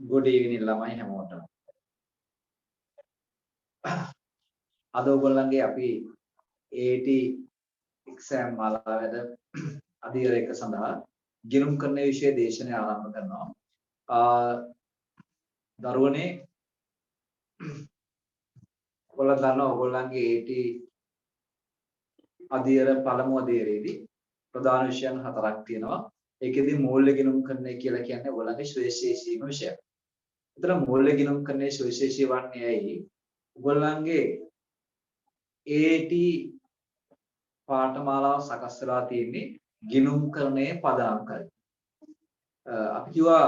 good evening ළමයි හැමෝටම. අද ඔයගොල්ලන්ගේ අපි AT exam මාලාවේද අධීර එක සඳහා ගිණුම් කරන විෂය දේශනය ආරම්භ කරනවා. දරුවනේ ඔයගොල්ලෝ දන්නවා ඔයගොල්ලන්ගේ AT අධීර පළමු අධීරයේදී ප්‍රධාන විෂයන් හතරක් තියෙනවා. ඒකෙදි මූල්‍ය ගිණුම් කරන්නේ කියලා කියන්නේ ඔයගොල්ලන්ගේ ශ්‍රේෂ්ඨීම විෂයක්. ඒතර මූල්‍ය ගිණුම් කරන්නේ ශ්‍රේෂ්ඨී වන්නේ ඇයි? ඔයගොල්ලන්ගේ AT පාඨමාලාව සකස් වෙලා තියෙන්නේ ගිණුම් කරන්නේ පදනම් කරගෙන. අපි කිව්වා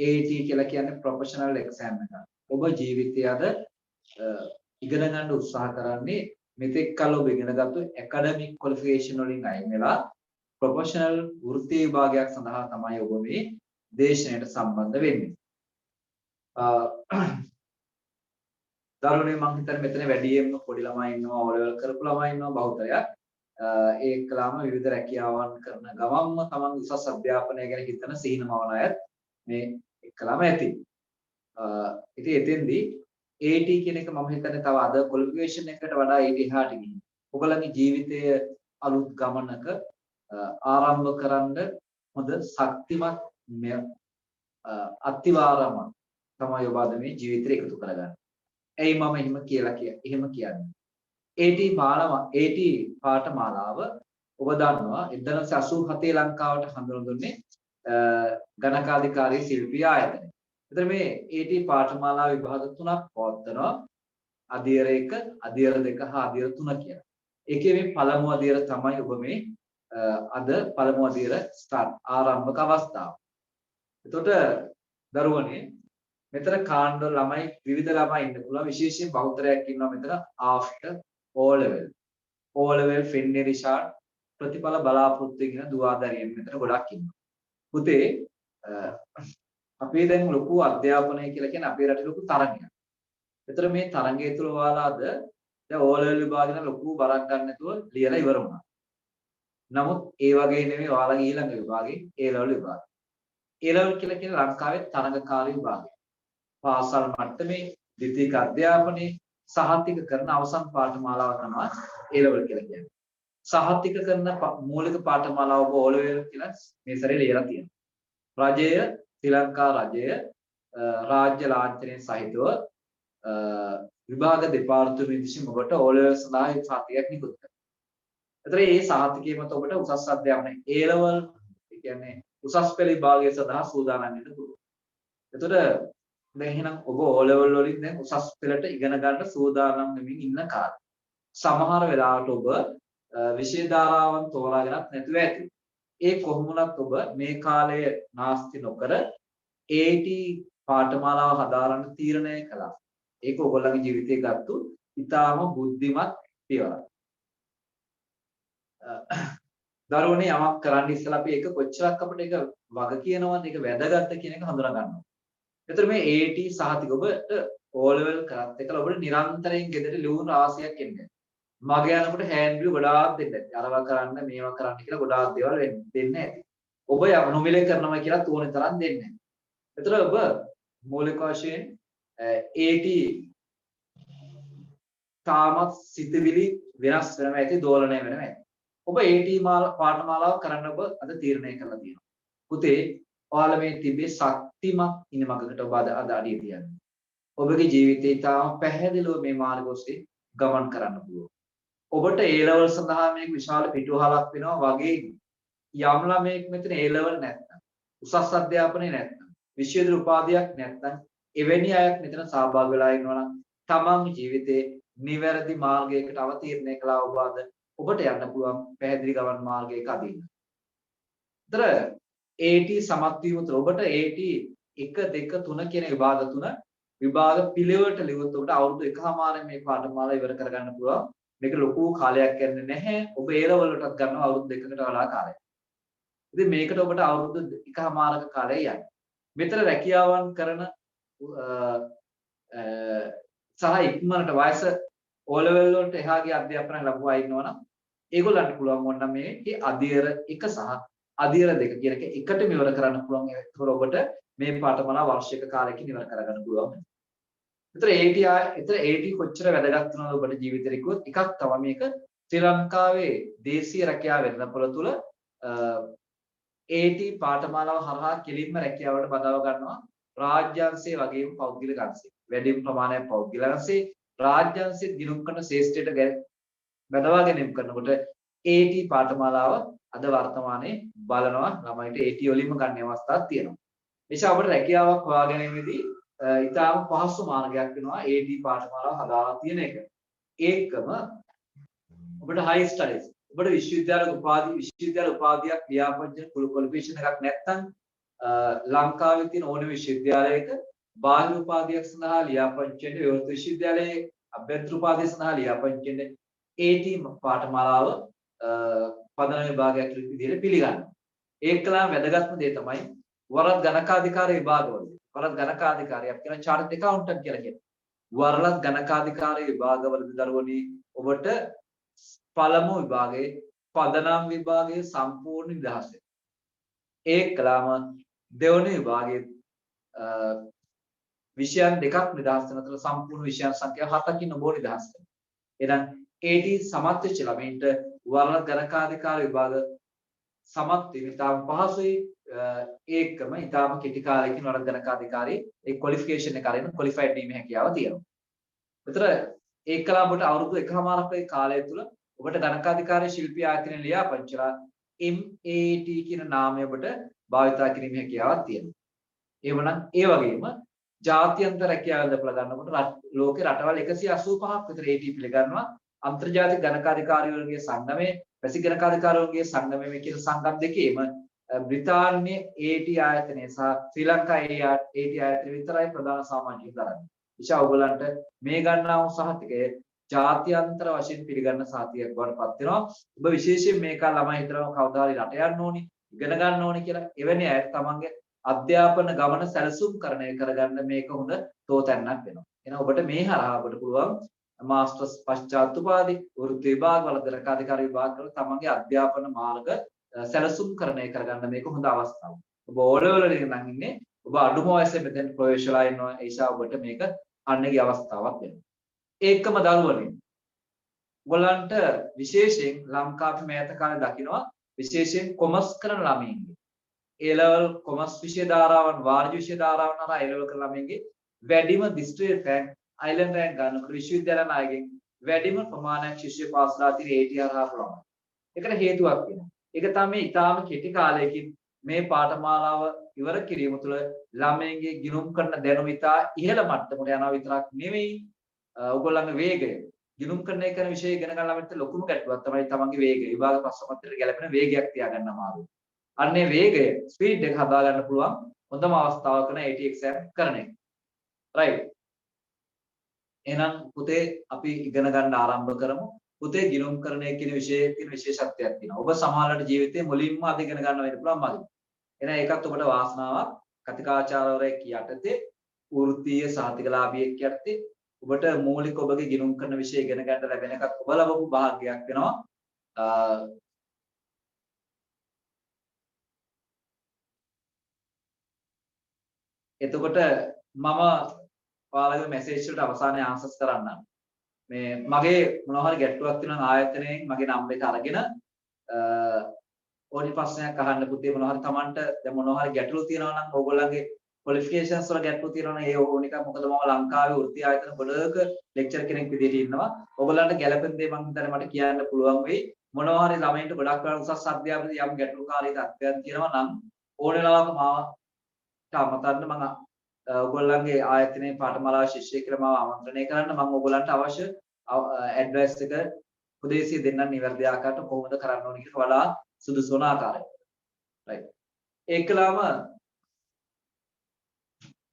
AT කියලා කියන්නේ ප්‍රොෆෙෂනල් එක්සෑම් එකක්. ඔබ ජීවිතයේ අද ඉගෙන ගන්න උත්සාහ කරන්නේ මෙතෙක් කල ඔබ ඉගෙනගත්තු ඇකඩමික් ක්වොලිෆිකේෂන් වලින් අයින් වෙලා ප්‍රොෆෙෂනල් වෘත්තීය විභාගයක් සඳහා තමයි ඔබ මේ දේශනයට සම්බන්ධ වෙන්නේ. දරුවනේ මම හිතන්නේ මෙතන වැඩියෙන්ම පොඩි ළමයි ඉන්නවා, O level කරපු ළමයි ඉන්නවා බහුතරයක්. ඒකලාම විවිධ රැකියාවන් කරන ගමන්ම තමන් උසස් අධ්‍යාපනය ගැන හිතන සිහිනමවන අයත් මේ එක්කලාම ඇති. ඉතින් එතෙන්දී AT කියන එක මම හිතන්නේ තව අද ක්වොලිෆිකේෂන් එකකට වඩා ඊට එහාට ගිහින් ඔයගලගේ ජීවිතයේ අලුත් ගමනක ආරම්භ කරන්න හොඳ ශක්තිමත් අත්විවරම තමයි ඔබ අද මේ ජීවිතේ එකතු කරගන්නේ. ඇයි මම එහෙම කියන්නේ? AT පාඨමාලාව ඔබ දන්නවා 1987 ලංකාවට හඳුන්වන්නේ ගණකාධිකාරී ශිල්පී ආයතනය. එතන මේ AT පාඨමාලා විභාග තුනක් පවත්වනවා. අධීර 1, අධීර 2 හා අධීර 3 කියලා. ඒකේ මේ පළමු අධීර තමයි ඔබ මේ අද පළමු අධීර ආරම්භක අවස්ථාව. එතකොට දරුවනේ මෙතන කාණ්ඩ ළමයි විවිධ ළමයි ඉන්න පුළුවන්. විශේෂයෙන් බහුතරයක් ඉන්නවා මෙතන after O level. O level ෆෙන්නේ Rishad ප්‍රතිඵල බලාපොරොත්තු වෙන දුවදරියෙන් මෙතන ගොඩක් ඉන්නවා. පුතේ අපේ දැන් ලොකු අධ්‍යාපනය කියලා කියන්නේ අපේ රටේ ලොකු තරගයක්. ඒතර මේ තරගය තුල ඔයාලාද දැන් O level විභාගෙන ලොකු බරක් ගන්න නැතුව ලියලා ඉවර වුණා. නමුත් ඒ වගේ නෙමෙයි ඔයාලගේ ඊළඟ විභාගේ A level විභාගය. A level කියලා කියන්නේ ලංකාවේ තරගකාරී විභාගය. පාසල් මට්ටමේ ද්විතීක අධ්‍යාපනයේ සහතික කරන අවසන් පාඨමාලාව තමයි A level කියලා කියන්නේ. සහතික කරන මූලික පාඨමාලාව ඔබ O level කියලා මේ සැරේ ලියලා තියෙනවා. රජය ශ්‍රී ලංකා රජය රාජ්‍ය ලාංඡනයෙන් සහිතව විභාග දෙපාර්තමේන්තුව විසින් ඔබට O level සඳහා සහතිකයක් නිකුත් කරනවා. ඒතර මේ සහතිකයේ මත ඔබට උසස් අධ්‍යාපනයේ A level ඒ කියන්නේ උසස් පෙළ විභාගය සඳහා සූදානම් වෙන්න පුළුවන්. එතකොට දැන් එහෙනම් ඔබ O level වලින් දැන් උසස් පෙළට ඉගෙන ගන්න සූදානම් වෙමින් ඉන්න කාලේ. සමහර වෙලාවට ඔබ විෂය ධාරාවන් තෝරාගෙනත් නැතුව ඇති. ඒ කොහොමුණත් ඔබ මේ කාලය නාස්ති නොකර AT පාඨමාලාව හදාරන්න තීරණය කළා. ඒක ඔයගොල්ලන්ගේ ජීවිතේ ගත්තු ඉතාම බුද්ධිමත් පියවරක්. දරුවනේ යමක් කරන්න ඉස්සලා අපි ඒක කොච්චරක් අපිට ඒක වග කියනවද ඒක වැදගත්ද කියන එක හඳුනා ගන්නවා. ඒතර මේ AT සහතික ඔබට O level කරත් එකල ඔබට නිරන්තරයෙන් ගෙදරට ලියුම් රාශියක් එන්නේ. මග යනකොට හෑන්ඩ්බිල් ගොඩාක් දෙන්න ඇති. අරවා කරන්න මේවා කරන්න කියලා ගොඩාක් දේවල් දෙන්න ඇති. ඔබ නොමිලේ කරනවා කියලා තෝරන තරම් දෙන්නේ නැහැ. ඒතර ඔබ මූලික වශයෙන් AT තාමත් සිතවිලි වෙනස් වෙනවා ඇති දෝලණය වෙනවා ඇති. ඔබ AT පාඨමාලාව කරන්න ඔබ අද තීරණය කරලා තියෙනවා. පුතේ ඔයාලා මේ තිබේ ශක්තිමත් ඉනිමගකට ඔබ අද අඩිය තියන්නේ. ඔබගේ ජීවිතේ තාම පැහැදිලිව මේ මාර්ග ඔස්සේ ගමන් කරන්න පුළුවන්. ඔබට A level සඳහා මේක විශාල පිටුවහලක් වෙනවා වගේ යම් ළමයෙක් මෙතන A level නැත්නම් උසස් අධ්‍යාපනයේ නැත්නම් විශ්වවිද්‍යාල උපාධියක් නැත්නම් එවැනි අයක් මෙතන සහභාගී වෙලා ඉන්නවා නම් තමන් ජීවිතේ නිවැරදි මාර්ගයකට අවතීර්ණය කළා ඔබ අද ඔබට යන්න පුළුවන් පැහැදිලි ගමන් මාර්ගයක අදින්න. ඒතර AT සමත් වීම තුළ ඔබට AT 1 2 3 කියන විභාග පිළිවෙලට ලියුවොත් ඔබට අවුරුදු එකමාරෙන් මේ පාඨමාලාව ඉවර කරගන්න පුළුවන්. මේක ලොකු කාලයක් යන්නේ නැහැ. ඔබ A level වලටත් ගන්නවා අවුරුදු 2කට වඩා කාලයක්. ඉතින් මේකට ඔබට අවුරුදු එකමාරක කාලය යන්නේ. මෙතන රැකියාවන් කරන සහ ඉක්මනට වයස O level වලට එහාගේ අධ්‍යාපනය ලැබුවා ඉන්නවනම් ඒගොල්ලන්ට පුළුවන් වුණා මේ අධීර 1 සහ අධීර 2 කියන එක එකටම ඉවර කරන්න පුළුවන්. ඒකවල ඔබට මේ පාඨමාලාව වාර්ෂික කාලයකින් ඉවර කරගන්න පුළුවන්. ඒතර AT කොච්චර වැදගත් වෙනවද ඔබට ජීවිතේ කිව්වොත් එකක් තමයි මේක ශ්‍රී ලංකාවේ දේශීය රැකියාව වෙළඳපොළ තුල AT පාඨමාලාව හරහා කෙලින්ම රැකියාවට බදව ගන්නවා රාජ්‍යාංශයේ වගේම පෞද්ගලික අංශේ. වැඩිම ප්‍රමාණයක් පෞද්ගලික අංශේ රාජ්‍යාංශයේ දිනුම් කරන ශ්‍රේෂ්ඨයට බදවා ගැනීම කරනකොට AT පාඨමාලාව අද වර්තමානයේ බලනවා ළමයිට AT වලින්ම ගන්න අවස්ථාවක් තියෙනවා. නිසා අපිට රැකියාවක් හොයා ගැනීමේදී ඊටාම පහසු මාර්ගයක් වෙනවා AT පාඨමාලාව හදාලා තියෙන එක. ඒකම ඔබට high studies ඔබට විශ්වවිද්‍යාල උපාධියක් ලියාපදිංචි ක්වොලිෆිකේෂන් එකක් නැත්නම් ලංකාවේ තියෙන ඕනම විශ්වවිද්‍යාලයක බාහිර උපාධියක් සඳහා ලියාපදිංචි වෙන්න විවෘත විශ්වවිද්‍යාලයේ අභ්‍යන්තර උපාධිය සඳහා ලියාපදිංචි වෙන්න AT පාඨමාලාව පදන විභාගයක් විදිහට පිළිගන්නවා. ඒකලා වැදගත්ම දේ තමයි වරද ගණකාධිකාර විභාගවලදී. වරද ගණකාධිකාරියක් කියන චාර්ට් ඇකවුන්ටන්ට් කියලා කියනවා. වරද ගණකාධිකාර විභාගවලදී දරුවනි ඔබට පළමු විභාගයේ පදනම් විභාගයේ සම්පූර්ණ නිදහස. ඒකලාම දෙවන විභාගයේ විෂයන් දෙකක් නිදහස් වෙන අතර සම්පූර්ණ විෂයන් සංඛ්‍යාව 7කින් ඔබ නිදහස් වෙනවා. එහෙනම් AT සමත් වෙච්ච ළමයින්ට වරද ගණකාධිකාර විභාග සමත් වීම ඉතාම පහසුයි. ඒකම ඉතාම කෙටි කාලයකින් වරද ගණකාධිකාරී ඒ ක්වොලිෆිකේෂන් එක අරගෙන ක්වොලිෆයිඩ් වීමේ හැකියාව තියෙනවා. ඒතර ඒකලා ඔබට අවුරුදු එකමාරක කාලය තුල ඔබට ගණකාධිකාරී ශිල්පී ආයතනයේ ලියාපදිංචිලා MAT කියන නාමය ඔබට භාවිතා කිරීමේ හැකියාවක් තියෙනවා. එහෙමනම් ඒ වගේම ජාත්‍යන්තර රැකියාව ලැබලා ගන්නකොට ලෝකේ රටවල් 185ක් විතර AT පිළිගන්නවා. අන්තර්ජාතික ගණකාධිකාරීවරුන්ගේ සංගමයේ පැසි ගණකාධිකාරීවරුන්ගේ සංගමයේ මේ කියන සංගම් දෙකේම බ්‍රිතාන්‍ය AT ආයතනය සහ ශ්‍රී ලංකා AT ආයතනය විතරයි ප්‍රධාන සාමාජික දරන්නේ. නිසා ඔයගලන්ට මේ ගන්නා වූ සහතිකය ජාත්‍යන්තර වශයෙන් පිළිගන්න සහතිකයක් බවට පත් වෙනවා. ඔබ විශේෂයෙන් මේක ළමයි හිතනවා කවදා හරි රට යන්න ඕනි, ඉගෙන ගන්න ඕනි කියලා. එවැනි අය තමන්ගේ අධ්‍යාපන ගමන සැලසුම් කරගන්න මේක හොඳ තෝතැන්නක් වෙනවා. එහෙනම් ඔබට මේ හරහා ඔබට පුළුවන් මාස්ටර්ස් පශ්චාත් උපාධි, වෘත්ති විභාග, වලද රකාධිකාරී විභාග වල තමන්ගේ අධ්‍යාපන මාර්ග සැලසුම් කරගන්න මේක හොඳ අවස්ථාවක්. ඔබ ඕලෙවල් වලින් නම් ඉන්නේ ඔබ අඩුම වයසේ මෙතෙන් ප්‍රවේශලා ඉන්නවා. ඒ නිසා ඔබට මේක අන්නගේ අවස්ථාවක් වෙනවා. ඒකම දරුවනේ ඔයගලන්ට විශේෂයෙන් ලංකාවේ මෑත කාලේ දකින්නවා විශේෂයෙන් කොමර්ස් කරන ළමයින්ගේ A level කොමර්ස් විෂය ධාරාවන් වාණිජ්‍ය විෂය ධාරාවන් හරහා A level කරන ළමයින්ගේ වැඩිම දිස්ත්‍රික්ක රැංක් අයිලන්ඩ් රැංක් ගන්නකොට විශ්වවිද්‍යාල නායකයන් වැඩිම ප්‍රමාණයක් ශිෂ්‍ය පාස්ලා තියෙන AT හරහා පුළුවන්. ඒකට හේතුවක් වෙනවා. ඒක තමයි ඊටාම කෙටි කාලයකින් මේ පාඨමාලාව ඉවර කිරීම තුළ ළමයින්ගේ ගිණුම් කරන දැනුම ඉතා ඉහළ මට්ටමට යනවා විතරක් නෙවෙයි ඔයගොල්ලන්ගේ වේගය ගිණුම් කරන කරන විෂය ඉගෙන ගන්න ළමයින්ට ලොකුම ගැටලුවක් තමයි තමන්ගේ වේගය විභාග ප්‍රශ්නපත්‍රයට ගැලපෙන වේගයක් තියාගන්න අමාරුයි. අන්නේ වේගය ස්පීඩ් එක හදා ගන්න පුළුවන් හොඳම අවස්ථාවක් කරන AT exam කරන එක. right. එහෙනම් පුතේ අපි ඉගෙන ගන්න ආරම්භ කරමු. පුතේ ගිණුම් කරන කියන විෂයේ තියෙන විශේෂත්වයක් තියෙනවා. ඔබ සමාජලට ජීවිතේ මුලින්ම අද ඉගෙන ගන්න වෙන්න පුළුවන් මගේ. එහෙනම් ඒකත් ඔබට වාසනාවක්. කතිකාචාර්යවරයෙක් යටතේ වෘත්තීය සහතිකලාභියෙක් යටතේ ඔබට මූලික ඔබගේ ගිණුම් කරන විෂය ඉගෙන ගන්න ලැබෙන එකත් ඔබ ලබපු භාග්‍යයක් වෙනවා. එතකොට මම ඔයාලගේ මැසේජ් වලට අවසානයේ ආන්සර්ස් කරන්නම්. මේ මගේ මොනවා හරි ගැටලුවක් තියෙනවා ආයතනයෙන් මගේ නම්බර් එක අරගෙන ඕනි ප්‍රශ්නයක් අහන්න පුතේ මොනවා හරි Tamanට දැන් මොනවා හරි ගැටලු තියෙනවා නම් ඕගොල්ලන්ගේ ක්වොලිෆිකේෂන්ස් වල ගැටලු තියෙනවා නම් ඒ ඕන එක මොකද මම ලංකාවේ වෘත්ති ආයතන ගොඩක ලෙක්චර් කෙනෙක් විදිහට ඉන්නවා. ඕගොල්ලන්ට ගැළපෙන දේ මම හිතන්නේ මට කියන්න පුළුවන් වෙයි. මොනවා හරි ළමයින්ට ගොඩක් වෙලා උසස් අධ්‍යාපනයේ යම් ගැටලුකාරී තත්ත්වයක් තියෙනවා නම් ඕන වෙලාවක මාවට අමතන්න මම ඔයගොල්ලන්ගේ ආයතනයේ පාඨමාලා ශිෂ්‍ය කියලා මම ආමන්ත්‍රණය කරන්න මම ඔයගොල්ලන්ට අවශ්‍ය ඇඩ්‍රස් එක උදේසිය දෙන්නම් නිවැරදි ආකාරයට කොහොමද කරන්න ඕනේ කියලා වඩා සුදුසු වන ආකාරයට. right. ඒකලාම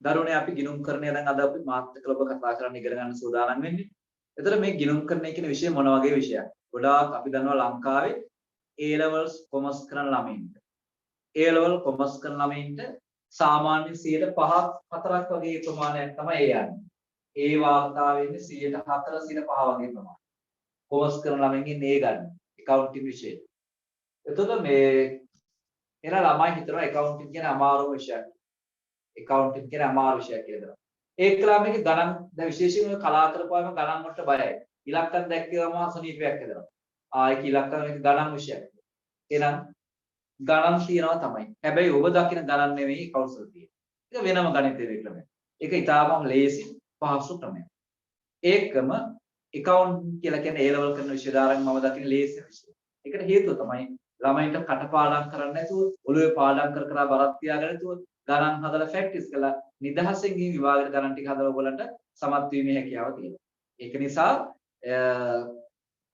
දරුවනේ අපි ගිණුම් කරන්නේ දැන් අද අපි මාත් එක්ක ඔබ කතා කරන්න ඉගෙන ගන්න සූදානම් වෙන්නේ. එතකොට මේ ගිණුම් කරන්නේ කියන විෂය මොන වගේ විෂයක්? ගොඩාක් අපි දන්නවා ලංකාවේ A levels කොමර්ස් කරන ළමයින්ට A level කොමර්ස් කරන ළමයින්ට සාමාන්‍ය 5%ක් 4ක් වගේ ප්‍රමාණයක් තමයි ඒ යන්නේ. ඒ වාර්තාවේ ඉන්නේ 4 5 වගේ ප්‍රමාණයක්. කොමර්ස් කරන ළමයින්ගෙන් ඒ ගන්න. accounting විෂය. එතකොට මේ එන ළමයි හිතනවා accounting කියන අමාරුම විෂයක්. accounting කියන අමාරු විෂයක් කියලා දෙනවා. ඒකලා මේක ගණන් දැන් විශේෂයෙන්ම කලා කරපුවාම ගණන් වලට බයයි. ඉලක්කම් දැක්කම සනීපයක් හදනවා. ඒක ඉලක්කම් මේක ගණන් විෂයක්. එහෙනම් ගණන් තියනවා තමයි. හැබැයි ඔබ දකින ගණන් නෙවෙයි accounts වල තියෙන්නේ. ඒක වෙනම ගණිතයේ ක්‍රමයක්. ඒක ඊටාම ලේසි පහසු ක්‍රමයක්. ඒකම account කියලා කියන්නේ A level කරන විෂය දාරන් මම දකින ලේසි විෂය. ඒකට හේතුව තමයි ළමයින්ට කටපාඩම් කරන්න නැතුව ඔළුවේ පාඩම් කර කර බරක් තියාගෙන නැතුව ගණන් හදලා ප්‍රැක්ටිස් කළා නිදහසෙන් ගිහින් විභාගයට ගණන් ටික හදලා ඔයගොල්ලන්ට සමත් වීමේ හැකියාව තියෙනවා. ඒක නිසා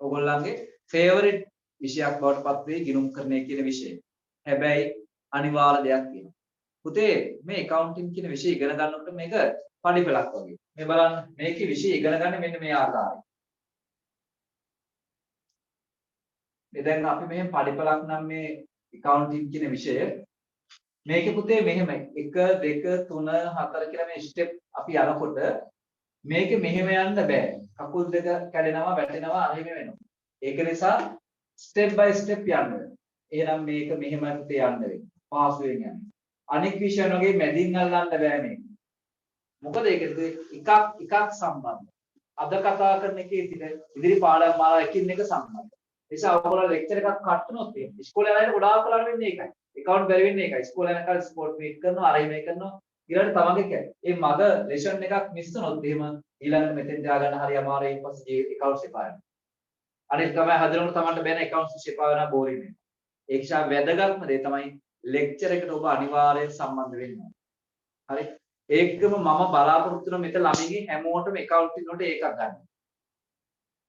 ඔයගොල්ලන්ගේ ෆේවරිට් විෂයක් බවට පත් වෙයි ගිණුම්කරණය කියන විෂය. හැබැයි අනිවාර්ය දෙයක් තියෙනවා. පුතේ මේ accounting කියන විෂය ඉගෙන ගන්නකොට මේක පඩිපෙළක් වගේ. මේ බලන්න මේකේ විෂය ඉගෙන ගන්න මෙන්න මේ ආකාරයි. දැන් අපි මෙහෙම පඩිපලක් නම් මේ accounting කියන විෂය මේකේ පුතේ මෙහෙම 1 2 3 4 කියලා මේ ස්ටෙප් අපි යනකොට මේකේ මෙහෙම යන්න බෑ. කකුල් දෙක කැඩෙනවා වැටෙනවා අර වෙනවා. ඒක නිසා ස්ටෙප් බයි ස්ටෙප් යන්න වෙනවා. එහෙනම් මේක මෙහෙම පුතේ යන්න වෙනවා. පාසුවෙන් යන්න. අනික් විෂයන් වගේ මැදින් අල්ලන්න බෑ මේක. මොකද ඒකද එකක් සම්බන්ධ. අද කතා කරන එකේ ඉදිරි පාඩම් මාලා එකින් එක සම්බන්ධ. නිසා ඔයගොල්ලෝ ලෙක්චර් එකක් කට්ටනොත් ඉස්කෝලේ යන අයට ගොඩාක් කලර වෙන්නේ ඒකයි. account බැරි වෙන්නේ ඒකයි. ඉස්කෝලේ යන කාලේ ස්පෝර්ට් මීට් කරනවා, අරයි මේ කරනවා. ඊළඟට තමන්ගේ කියන්නේ. මේ මග ලෙසන් එකක් මිස් වුණොත් එහෙම ඊළඟට මෙතෙන් දාගන්න හරි අමාරුයි ඊට පස්සේ accounts එපා වෙනවා. අනිත් තමයි හදනකොට තමන්ට බැන accounts එපා වෙනවා බෝරින් වෙනවා. ඒක නිසා වැදගත්ම දේ තමයි ලෙක්චර් එකට ඔබ අනිවාර්යයෙන් සම්බන්ධ වෙන්න ඕනේ. හරි. ඒකම මම බලාපොරොත්තු වෙන මෙතන ළමයිගේ හැමෝටම accounting වලට ඒකක් ගන්න.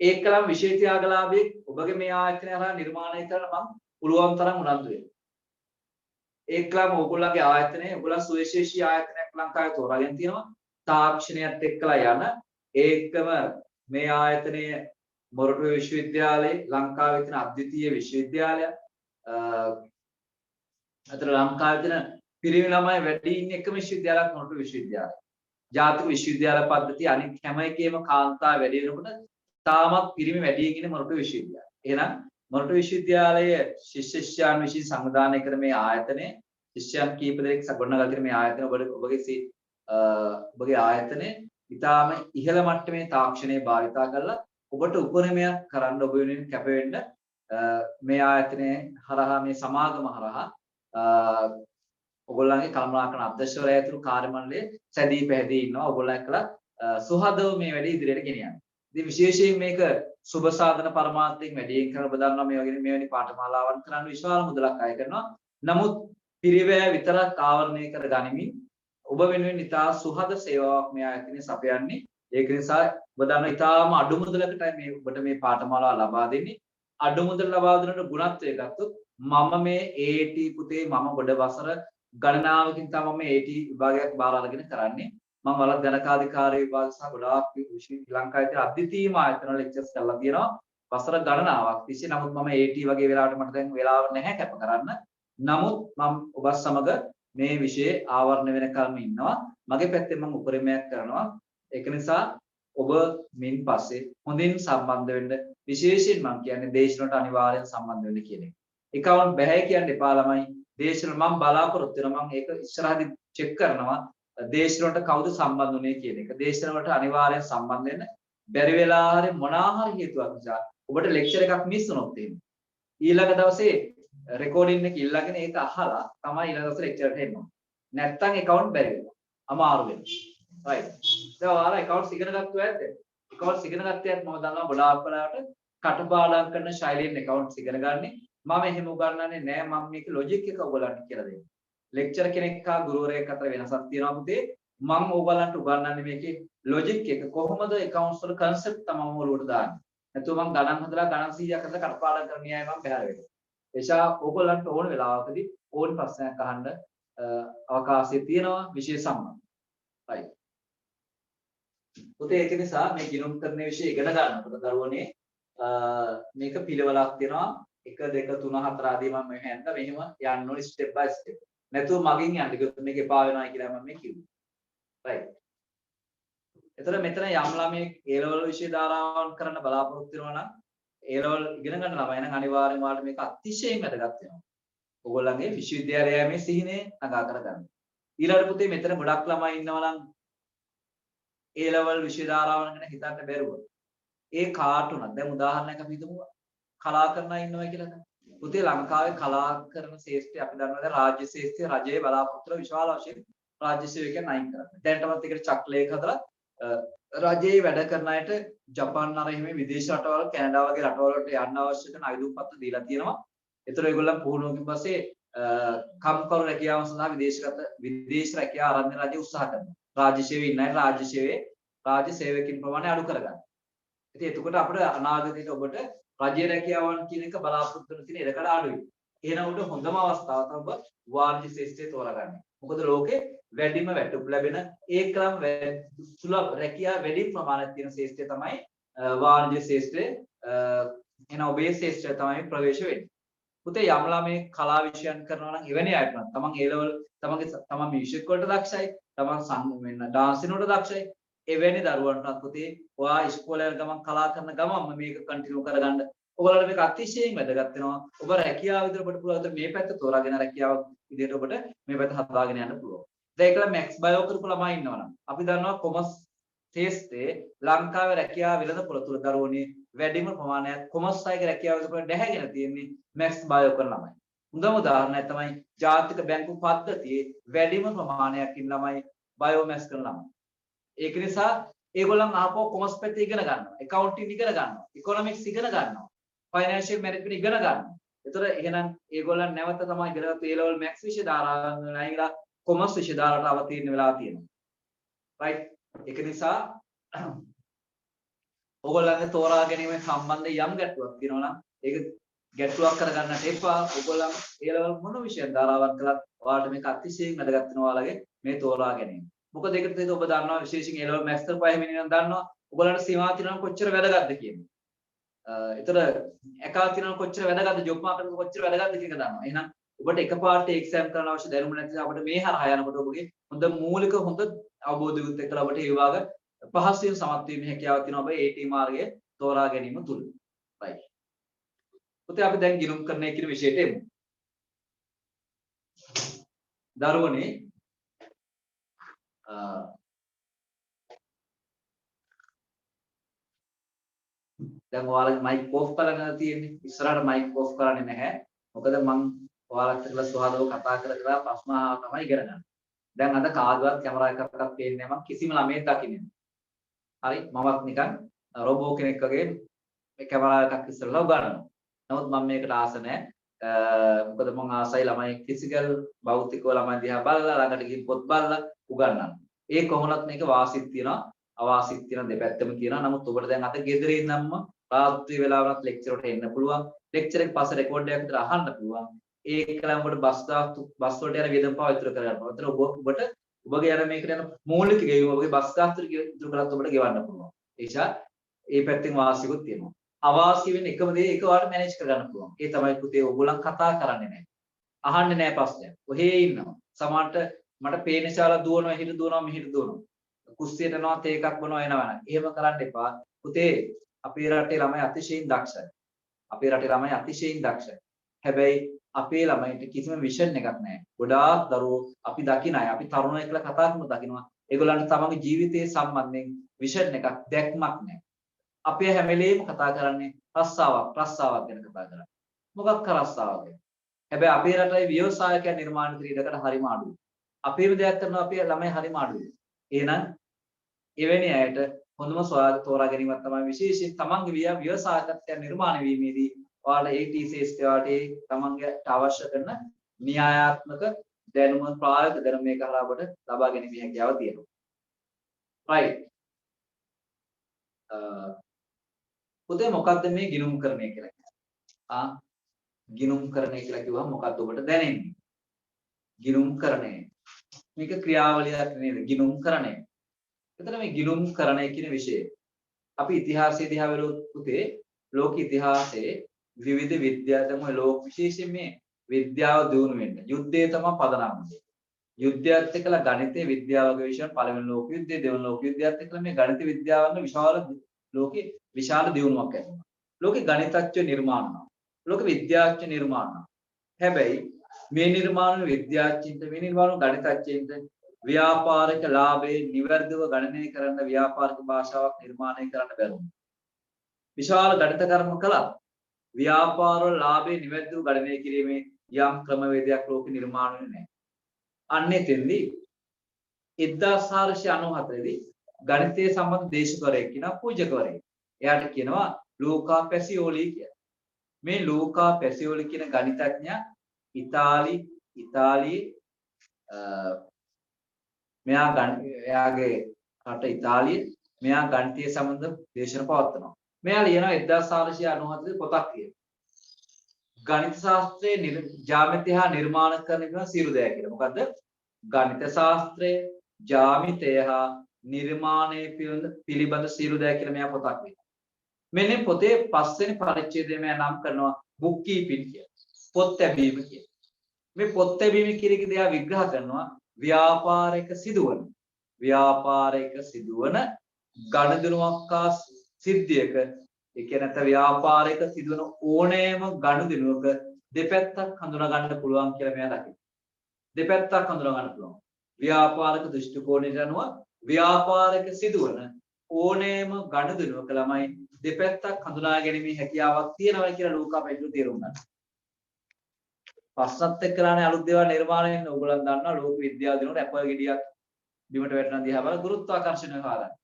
ඒකලම් විශේෂ ත්‍යාගලාභී ඔබගේ මේ ආයතනය හරහා නිර්මාණය කරන්න මම පුළුවන් තරම් උනන්දු වෙනවා. ඒකලම් ඔයගොල්ලන්ගේ ආයතනය ඔයගොල්ලන් සුවිශේෂී ආයතනයක් ලංකාවේ තෝරාගෙන තියෙනවා. තාක්ෂණයත් එක්කලා යන ඒකම මේ ආයතනය මොරටුවේ විශ්වවිද්‍යාලයේ ලංකාවේ තියෙන අද්විතීය විශ්වවිද්‍යාලය අතර ලංකාවේ තියෙන පිරිමි ළමයි වැඩි ඉන්න එකම විශ්වවිද්‍යාලයක් මොරටු විශ්වවිද්‍යාලය. ජාතික විශ්වවිද්‍යාල පද්ධතිය අනිත් හැම එකේම කාන්තා වැඩි වෙනකොට තාමත් පිරිමි වැඩියෙන් ඉන්නේ මොරටු විශ්වවිද්‍යාලය. එහෙනම් මොරටු විශ්වවිද්‍යාලයේ ශිෂ්‍යයන් විසින් සංවිධානය කරන මේ ආයතනය ශිෂ්‍යයන් කීප දෙනෙක් ගොඩනගා තියෙන මේ ආයතනය ඔබගේ ආයතනය ඊටාම ඉහළ මට්ටමේ තාක්ෂණය භාවිතා කරලා ඔබට උපරිමයක් කරන්න ඔබ වෙනුවෙන් කැප වෙන්න මේ ආයතනයේ හරහා මේ සමාගම හරහා ඔයගොල්ලන්ගේ කළමනාකරන අධ්‍යක්ෂවරයා ඇතුළු කාර්ය මණ්ඩලයේ සැදී පැහැදී ඉන්නවා. ඔයගොල්ලන් එක්කලා සුහදව මේ වැඩේ ඉදිරියට ගෙනියන්න. ඉතින් විශේෂයෙන් මේක සුබ සාධන පරමාර්ථයෙන් වැඩියෙන් කරන ඔබ දන්නවා මේ වගේ මෙවැනි පාඨමාලාවන් කරන්න විශාල මුදලක් අය කරනවා. නමුත් පිරිවැය විතරක් ආවරණය කර ගනිමින් ඔබ වෙනුවෙන් ඉතා සුහද සේවාවක් මේ ආයතනයේ සපයන්නේ. ඒක නිසා ඔබ දන්න ඉතාම අඩු මුදලකටයි මේ ඔබට මේ පාඨමාලාව ලබා දෙන්නේ. අඩු මුදල ලබා දෙනකොට ගුණත්වය ගත්තොත් මම මේ AT පුතේ මම ගොඩ වසර ගණනාවකින් තමයි මේ AT විභාගයක් බාර අරගෙන කරන්නේ. මම වලත් ගණකාධිකාරී විභාග සහ ගොඩාක් ශ්‍රී ලංකාවේ තියෙන අද්විතීයම ආයතන ලෙක්චර්ස් කරලා තියෙනවා. වසර ගණනාවක් තිස්සේ. නමුත් මම AT වගේ වෙලාවට මට දැන් වෙලාව නැහැ කැප කරන්න. නමුත් මම ඔබත් සමග මේ විෂයේ ආවරණය වෙනකල්ම ඉන්නවා. මගේ පැත්තෙන් මම උපරිමයක් කරනවා. ඒක නිසා ඔබ මින් පස්සේ හොඳින් සම්බන්ධ වෙන්න විශේෂයෙන් මම කියන්නේ දේශනට අනිවාර්යෙන් සම්බන්ධ වෙන්න කියන එක. account බෑ කියන්න එපා ළමයි. දේශන මම බලාපොරොත්තු වෙනවා මම ඒක ඉස්සරහදී චෙක් කරනවා. දේශන වලට කවුද සම්බන්ධ වුනේ කියන එක. දේශන වලට අනිවාර්යෙන් සම්බන්ධ වෙන්න. බැරි වෙලා හරි මොනවා හරි හේතුවක් නිසා ඔබට ලෙක්චර් එකක් මිස් වුණොත් එහෙම. ඊළඟ දවසේ රෙකෝඩින් එක ඉල්ලගෙන ඒක අහලා තමයි ඊළඟ දවසේ ලෙක්චර් එකට එන්න ඕනේ. නැත්තම් account බැරි වෙනවා. අමාරු වෙනවා. right. දැන් ඔයාලා accounts ඉගෙන ගත්තා ඇද්ද? accounts ඉගෙන ගත්තයත් මම දන්නවා ගොඩාක් වෙලාවට කටපාඩම් කරන ශෛලියෙන් accounts ඉගෙන ගන්නේ. මම එහෙම උගන්වන්නේ නෑ. මම මේක ලොජික් එක ඔයගලන්ට කියලා දෙන්නේ. ලෙක්චර් කෙනෙක් හා ගුරුවරයෙක් අතර වෙනසක් තියෙනවා පුතේ. මම ඔයගලන්ට උගන්වන්නේ මේකේ ලොජික් එක කොහොමද accounts වල concept තමයි ඔලුවට දාන්නේ. නැතුව මම ගණන් හදලා ගණන් 100ක් අතර කටපාඩම් කරන්න යයි මම බැහැර වෙනවා. එසා ඔයගලන්ට ඕන වෙලාවකදී ඕන ප්‍රශ්නයක් අහන්න අවකාශය තියෙනවා විශේෂ සම්බන්ධ. right. පුතේ ඒක නිසා මේ ගිණුම් කරන විෂය ඉගෙන ගන්නකොට දරුවනේ මේක පිළිවෙලක් තියෙනවා. 1 2 3 4 ආදී මම මෙහෙම යන්න මෙහෙම යන්න ඕනේ ස්ටෙප් බයි ස්ටෙප්. නැතුව මගින් යන්න කිව්වොත් මේක එපා වෙනවා කියලා මම මේ කිව්වේ. right. එතන මෙතන යම් ළමයෙක් A level විෂය ධාරාවන් කරන්න බලාපොරොත්තු වෙනවා නම් A level ඉගෙන ගන්න ළමයි නම් අනිවාර්යයෙන්ම ඔයාලට මේක අතිශයින් වැදගත් වෙනවා. ඔයගොල්ලන්ගේ විශ්වවිද්‍යාලය යෑමේ සිහිනේ නගා කරගන්න. ඊළඟ පුතේ මෙතන ගොඩක් ළමයි ඉන්නවා නම් A level විෂය ධාරාවන් ගැන හිතන්න බැරුව. ඒ කාටුණක් දැන් උදාහරණයක් අපි හිතමු කලාකරණය ඉන්නවා කියලා දැන්. පුතේ ලංකාවේ කලාකරණ ශාස්ත්‍රය අපි දන්නවා දැන් රාජ්‍ය ශාස්ත්‍රය රජයේ බලාපොරොත්තු විශාල වශයෙන් රාජ්‍ය සේවකයන් අයින් කරනවා. දැනටමත් ඒකට චක්‍රලේඛ හදලා රජයේ වැඩ කරන අයට ජපාන් අර එහෙම විදේශ රටවල් කැනඩා වගේ රටවල් වලට යන්න අවශ්‍ය කරන අයදුම් පත්‍ර දීලා තියෙනවා. ඒතර ඒගොල්ලන් පුහුණුවකින් පස්සේ කම්කරු රැකියාව සඳහා විදේශ රැකියාව ආරම්භ රජය උත්සාහ කරනවා. රාජ්‍ය සේවයේ ඉන්න අය රාජ්‍ය සේවකින් ප්‍රමාණය අඩු කරගන්න. ඉතින් එතකොට අපිට අනාගතයට ඔබට රජයේ රැකියාවන් කියන එක බලාපොරොත්තු වෙන තියෙන ඉඩකඩ අඩුයි. එහෙනම් උඩ හොඳම අවස්ථාව තමයි ඔබ වාණිජ්‍ය ශාස්ත්‍රය තෝරගන්න. මොකද ලෝකේ වැඩිම වැටුප් ලැබෙන ඒකම සුලභ රැකියාව වැඩි ප්‍රමාණයක් තියෙන ශාස්ත්‍රය තමයි වාණිජ්‍ය ශාස්ත්‍රය. එහෙනම් ඔබේ ශාස්ත්‍රය තමයි ප්‍රවේශ වෙන්නේ. පුතේ යම් ළමයි කලා විෂයන් කරනවා නම් එවැනි අයට නම් තමන් A level තමන් මියුසික් වලට දක්ෂයි, තමන් ඩාන්සින් වලට දක්ෂයි. එවැනි දරුවන්ට පුතේ ඔයා ඉස්කෝලේ යන ගමන් කලා කරන ගමන්ම මේක කන්ටිනියු කරගන්න. ඔයාලට මේක අතිශයින් වැදගත් වෙනවා. ඔබ රැකියාව විතර ඔබට පුළුවන් මේ පැත්ත තෝරාගෙන රැකියාව විදිහට ඔබට මේ පැත්ත හදාගෙන යන්න පුළුවන්. දැන් ඒකල මැක්ස් බයෝ කරපු ළමයි ඉන්නවනම් අපි දන්නවා කොමර්ස් ශාස්ත්‍රයේ ලංකාවේ රැකියාව වෙළඳපොළ තුල දරුවෝනේ වැඩිම ප්‍රමාණයක් කොමර්ස් අයගේ රැකියාව විතර දැහැගෙන තියෙන්නේ මැක්ස් බයෝ කරන ළමයි. හොඳම උදාහරණයක් තමයි ජාතික බැංකු පද්ධතියේ වැඩිම ප්‍රමාණයක් ඉන්න ළමයි බයෝ මැක්ස් කරන ළමයි. ඒක නිසා ඒගොල්ලන් ආපහු කොමර්ස් පැත්තේ ඉගෙන ගන්නවා, accounting ඉගෙන ගන්නවා, economics ඉගෙන ගන්නවා, financial management ඉගෙන ගන්නවා. ඒතර එහෙනම් ඒගොල්ලන් නැවත තමයි ඉගෙනගත්තු A level maths විෂය ධාරාවන් නැහිලා කොමර්ස් විෂය ධාරාවට අවතීර්ණ වෙලා තියෙනවා. right? ඒක නිසා ඕගොල්ලන්ගේ තෝරා ගැනීම සම්බන්ධ යම් ගැටලුවක් තියෙනවා නම් ඒක ගැටලුවක් කරගන්නට එපා. ඕගොල්ලන් A level මොන විෂය ධාරාවක් කළත් ඔයාලට මේක අතිශයින් වැදගත් වෙනවා ඔයාලගේ මේ තෝරා ගැනීම. මොකද ඒකට තේද ඔබ දන්නවා විශේෂයෙන් A level maths කරපුවා එහෙම නිකන් දන්නවා ඔයගොල්ලන්ට සීමා තියෙනවා කොච්චර වැදගත්ද කියන්නේ. ඒතර එකා තියෙනවා කොච්චර වැදගත්ද ජොබ් මාකට් කොච්චර වැදගත්ද කියන එක දන්නවා. එහෙනම් ඔබට එකපාරට එක්සෑම් කරන්න අවශ්‍ය දැනුම නැති නිසා අපිට මේ හරහා යනකොට ඔබගේ හොඳ මූලික හොඳ අවබෝධයකුත් එක්කලා ඔබට ඒ විභාග පහසුවෙන් සමත් වීමේ හැකියාවක් තියෙනවා ඔබ AT මාර්ගය තෝරා ගැනීම තුල. right. පුතේ අපි දැන් ගිණුම් කරන කියන විෂයට එමු. දරුවනේ දැන් ඔයාලගේ මයික් ඔෆ් කරගෙන තියෙන්නේ. ඉස්සරහට මයික් ඔෆ් කරන්නේ නැහැ. මොකද මම ඔයාලට කියලා සුහදව කතා කර ප්‍රශ්න අහලා තමයි ඉගෙන ගන්න. දැන් අද කාගවත් කැමරා එකක් පේන්නේ නැහැ. මම කිසිම ළමයෙක් දකින්නේ නැහැ. හරි මමත් නිකන් රොබෝ කෙනෙක් වගේ මේ කැමරා එකක් ඉස්සරලා උගන්වනවා. නමුත් මම මේකට ආස නැහැ. මොකද මම ආසයි ළමයි ෆිසිකල් භෞතිකව ළමයි දිහා බලලා ළඟට ගිහින් පොත් බලලා උගන්වන්න. ඒ කොහොමවත් මේක වාසිත් තියෙනවා අවාසිත් තියෙන දෙපැත්තම තියෙනවා. නමුත් ඔබට දැන් අද ගෙදර ඉඳන්ම රාත්‍රී වෙලාවකට ලෙක්චර් එකට එන්න පුළුවන්. ලෙක්චර් එක පස්සේ රෙකෝඩ් එකක් විතර අහන්න පුළුවන්. ඒකලම ඔබට බස් වලට යන වියදම් පාව ඉතුරු කරගන්න පුළුවන්. ඒතර ඔබට ඔබගේ යන මේකට යන මූලික ගෙවීම ඔබගේ බස් ගාස්තුව ඉතුරු කරත් ඔබට ගෙවන්න පුළුවන්. ඒ නිසා ඒ පැත්තෙන් වාසියකුත් තියෙනවා. අවාසි වෙන එකම දේ ඒක ඔයාලට මැනේජ් කරගන්න පුළුවන්. ඒ තමයි පුතේ ඔයගොල්ලන් කතා කරන්නේ නැහැ. අහන්නේ නැහැ ප්‍රශ්නයක්. ඔහේ ඉන්නවා. සමහරට මට පේන ශාලා දුවනවා හිට දුවනවා මෙහිට දුවනවා. කුස්සියට යනවා තේ එකක් බොනවා එනවා. එහෙම කරන්න එපා. පුතේ අපේ රටේ ළමයි අතිශයින් දක්ෂයි. අපේ රටේ ළමයි අතිශයින් දක්ෂයි. හැබැයි අපේ ළමයින්ට කිසිම විෂන් එකක් නැහැ. ගොඩාක් දරුවෝ අපි දකින අය අපි තරුණයෙක් කියලා කතා කරන දකින්නවා. ඒගොල්ලන්ට තමන්ගේ ජීවිතයේ සම්බන්ධයෙන් විෂන් එකක් දැක්මක් නැහැ. අපි හැම වෙලේම කතා කරන්නේ රස්සාවක් ගැන කතා කරන්නේ. මොකක් රස්සාවක්ද? හැබැයි අපේ රටේ ව්‍යවසායකයන් නිර්මාණය ක්‍රීඩකට හරිම අඩුයි. අපේම දෙයක් කරනවා අපේ ළමයි හරිම අඩුයි. එහෙනම් එවැනි අයට හොඳම තෝරා ගැනීමක් තමයි විශේෂයෙන් තමන්ගේ ව්‍යවසායකත්වය නිර්මාණය වීමේදී ඔයාලා AT ශාස්ත්‍රයට තමන්ගේ අවශ්‍ය කරන න්‍යායාත්මක දැනුම ප්‍රායෝගික දැනුම මේක හරහා ඔබට ලබා ගැනීම හැකියාව තියෙනවා. right. පුතේ මොකද්ද මේ ගිණුම්කරණය කියලා කියන්නේ? ගිණුම්කරණය කියලා කිව්වම මොකද්ද ඔබට දැනෙන්නේ? ගිණුම්කරණය. මේක ක්‍රියාවලියක් නේද? ගිණුම්කරණය. එතන මේ ගිණුම්කරණය කියන විෂය. අපි ඉතිහාසයේ දිහා බලුවොත් පුතේ ලෝක ඉතිහාසයේ විවිධ විද්‍යාත්මක ලෝක විශේෂයෙන් මේ විද්‍යාව දියුණු වෙන්න. යුද්ධය තමයි පදනම. යුද්ධයත් එක්කලා ගණිතය විද්‍යාව වගේ විෂයන් පළවෙනි ලෝක යුද්ධය දෙවන ලෝක යුද්ධයත් එක්කලා මේ ගණිත විද්‍යාවන්න ලෝකේ විශාල දියුණුවක් ඇතිවෙනවා. ලෝකේ ගණිතඥ නිර්මාණ වෙනවා. ලෝක විද්‍යාඥ නිර්මාණ වෙනවා. හැබැයි මේ නිර්මාණ විද්‍යාඥයින්ට මේ නිර්මාණ ගණිතඥයින්ට ව්‍යාපාරික ලාභේ නිවැරදිව ගණනය කරන්න ව්‍යාපාරික භාෂාවක් නිර්මාණය කරන්න බැරුණා. විශාල ගණිත කර්ම කළා. ව්‍යාපාර ලාභේ නිවැරදිව ගණනය කිරීමේ යම් ක්‍රමවේදයක් ලෝකෙ නිර්මාණය වෙන්නේ නැහැ. අන්න එතෙන්දී 1494 දී ගණිතයේ සම්බන්ධ දේශකවරයෙක් කියනවා පූජකවරයෙක්. එයාට කියනවා ලූකා පැසියෝලි කියලා. මේ ලූකා පැසියෝලි කියන ගණිතඥයා ඉතාලියේ එයාගේ රට ඉතාලියේ මෙයා ගණිතය සම්බන්ධ දේශන පවත්වනවා. මෙයා ලියනවා 1497 පොතක් කියලා. ගණිත ශාස්ත්‍රයේ ජ්‍යාමිතිය හා නිර්මාණකරණය කරන සියලු දෑ කියලා. මොකද්ද? ගණිත ශාස්ත්‍රය, ජ්‍යාමිතිය හා නිර්මාණය පිළිබඳ සියලු දෑ කියලා මෙයා පොතක් ලියනවා. මෙන්න පොතේ 5 වෙනි පරිච්ඡේදය මෙයා නම් කරනවා බුක් කීපින් කියලා. පොත් තැබීම කියලා. මේ පොත් තැබීම කියන එක දෙයා විග්‍රහ කරනවා ව්‍යාපාරික සිදුවන ගනුදෙනුවක් හා සිද්ධියක ඒ කියන්නේ ව්‍යාපාරික සිදුවන ඕනෑම ගනුදෙනුවක දෙපැත්තක් හඳුනා ගන්න පුළුවන් කියලා මෙයා දකිනවා. දෙපැත්තක් හඳුනා ගන්න පුළුවන්. ව්‍යාපාරික දෘෂ්ටි කෝණයට අනුව ව්‍යාපාරික සිදුවන ඕනෑම ගනුදෙනුවක ළමයි දෙපැත්තක් හඳුනා ගැනීමේ හැකියාවක් තියෙනවා කියලා ලූකා පැහැදිලිව තේරුම් ගන්නවා. ප්‍රශ්නත් එක්කලානේ අලුත් දේවල් නිර්මාණය වෙන ඕගොල්ලන් දන්නවා ලෝක විද්‍යාව දිනුවට ඇපල් ගෙඩියක් බිමට වැටෙන දිහා බලලා ගුරුත්වාකර්ෂණය හොයාගන්න.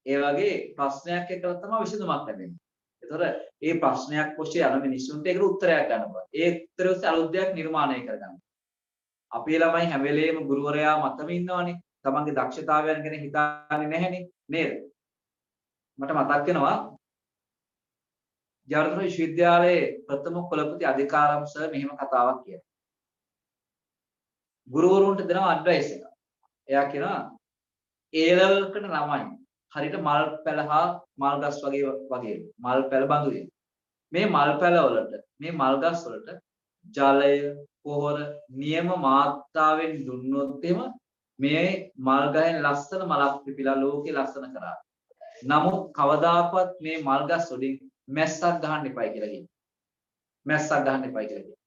ඒ වගේ ප්‍රශ්නයක් එක්කලා තමයි විසඳුමක් ලැබෙන්නේ. ඒතොර මේ ප්‍රශ්නයක් ඔස්සේ යන මිනිස්සුන්ට ඒකට උත්තරයක් ගන්න බෑ. ඒ උත්තරය ඔස්සේ අලුත් දෙයක් නිර්මාණය කරගන්න. අපේ ළමයි හැම වෙලේම ගුරුවරයා මතම ඉන්නවනේ. තමන්ගේ දක්ෂතාවයන් ගැන හිතන්නේ නැහැනේ නේද? මට මතක් වෙනවා ජාතක විශ්වවිද්‍යාලයේ ප්‍රථම කුලපති අධිකාරම් සර් මෙහෙම කතාවක් කියනවා. ගුරුවරුන්ට දෙනවා ඇඩ්වයිස් එක. එයා කියනවා A level කරන ළමයි හරියට මල් පැල හා මල් ගස් වගේ මල් පැල බඳුනේ. මේ මල් පැල වලට මේ මල් ගස් වලට ජලය පොහොර නියම මාත්‍රාවෙන් දුන්නොත් එහෙම මේ මල් ගහෙන් ලස්සන මලක් පිපිලා ලෝකේ ලස්සන කරා. නමුත් කවදාකවත් මේ මල් ගස් වලින් මැස්සක් ගහන්න එපා කියලා කියනවා. මැස්සක් ගහන්න එපා කියලා කියනවා.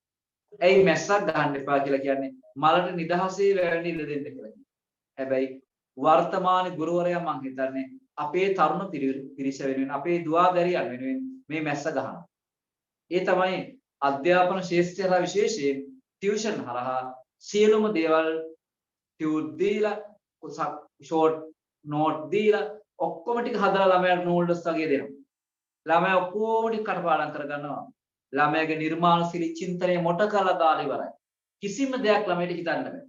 ඇයි මැස්සක් ගහන්න එපා කියලා කියන්නේ? මලට නිදහසේ වැවෙන්න ඉඩ දෙන්න කියලා කියනවා. හැබැයි වර්තමාන ගුරුවරයා මං හිතන්නේ අපේ තරුණ පිරිස වෙනුවෙන් අපේ දුවදැරියන් වෙනුවෙන් මේ මැස්ස ගහනවා. ඒ තමයි අධ්‍යාපන ශාස්ත්‍රය හරහා විශේෂයෙන් ටියුෂන් හරහා සියලුම දේවල් ටියුට් දීලා ෂෝට් නෝට් දීලා ඔක්කොම ටික හදලා ළමයාට නෝට්ස් වගේ දෙනවා. ළමයා ඔක්කොම ටික කටපාඩම් කරගන්නවා. ළමයාගේ නිර්මාණශීලී චින්තනය මොට කරලා දාලා ඉවරයි. කිසිම දෙයක් ළමයට හිතන්න බෑ.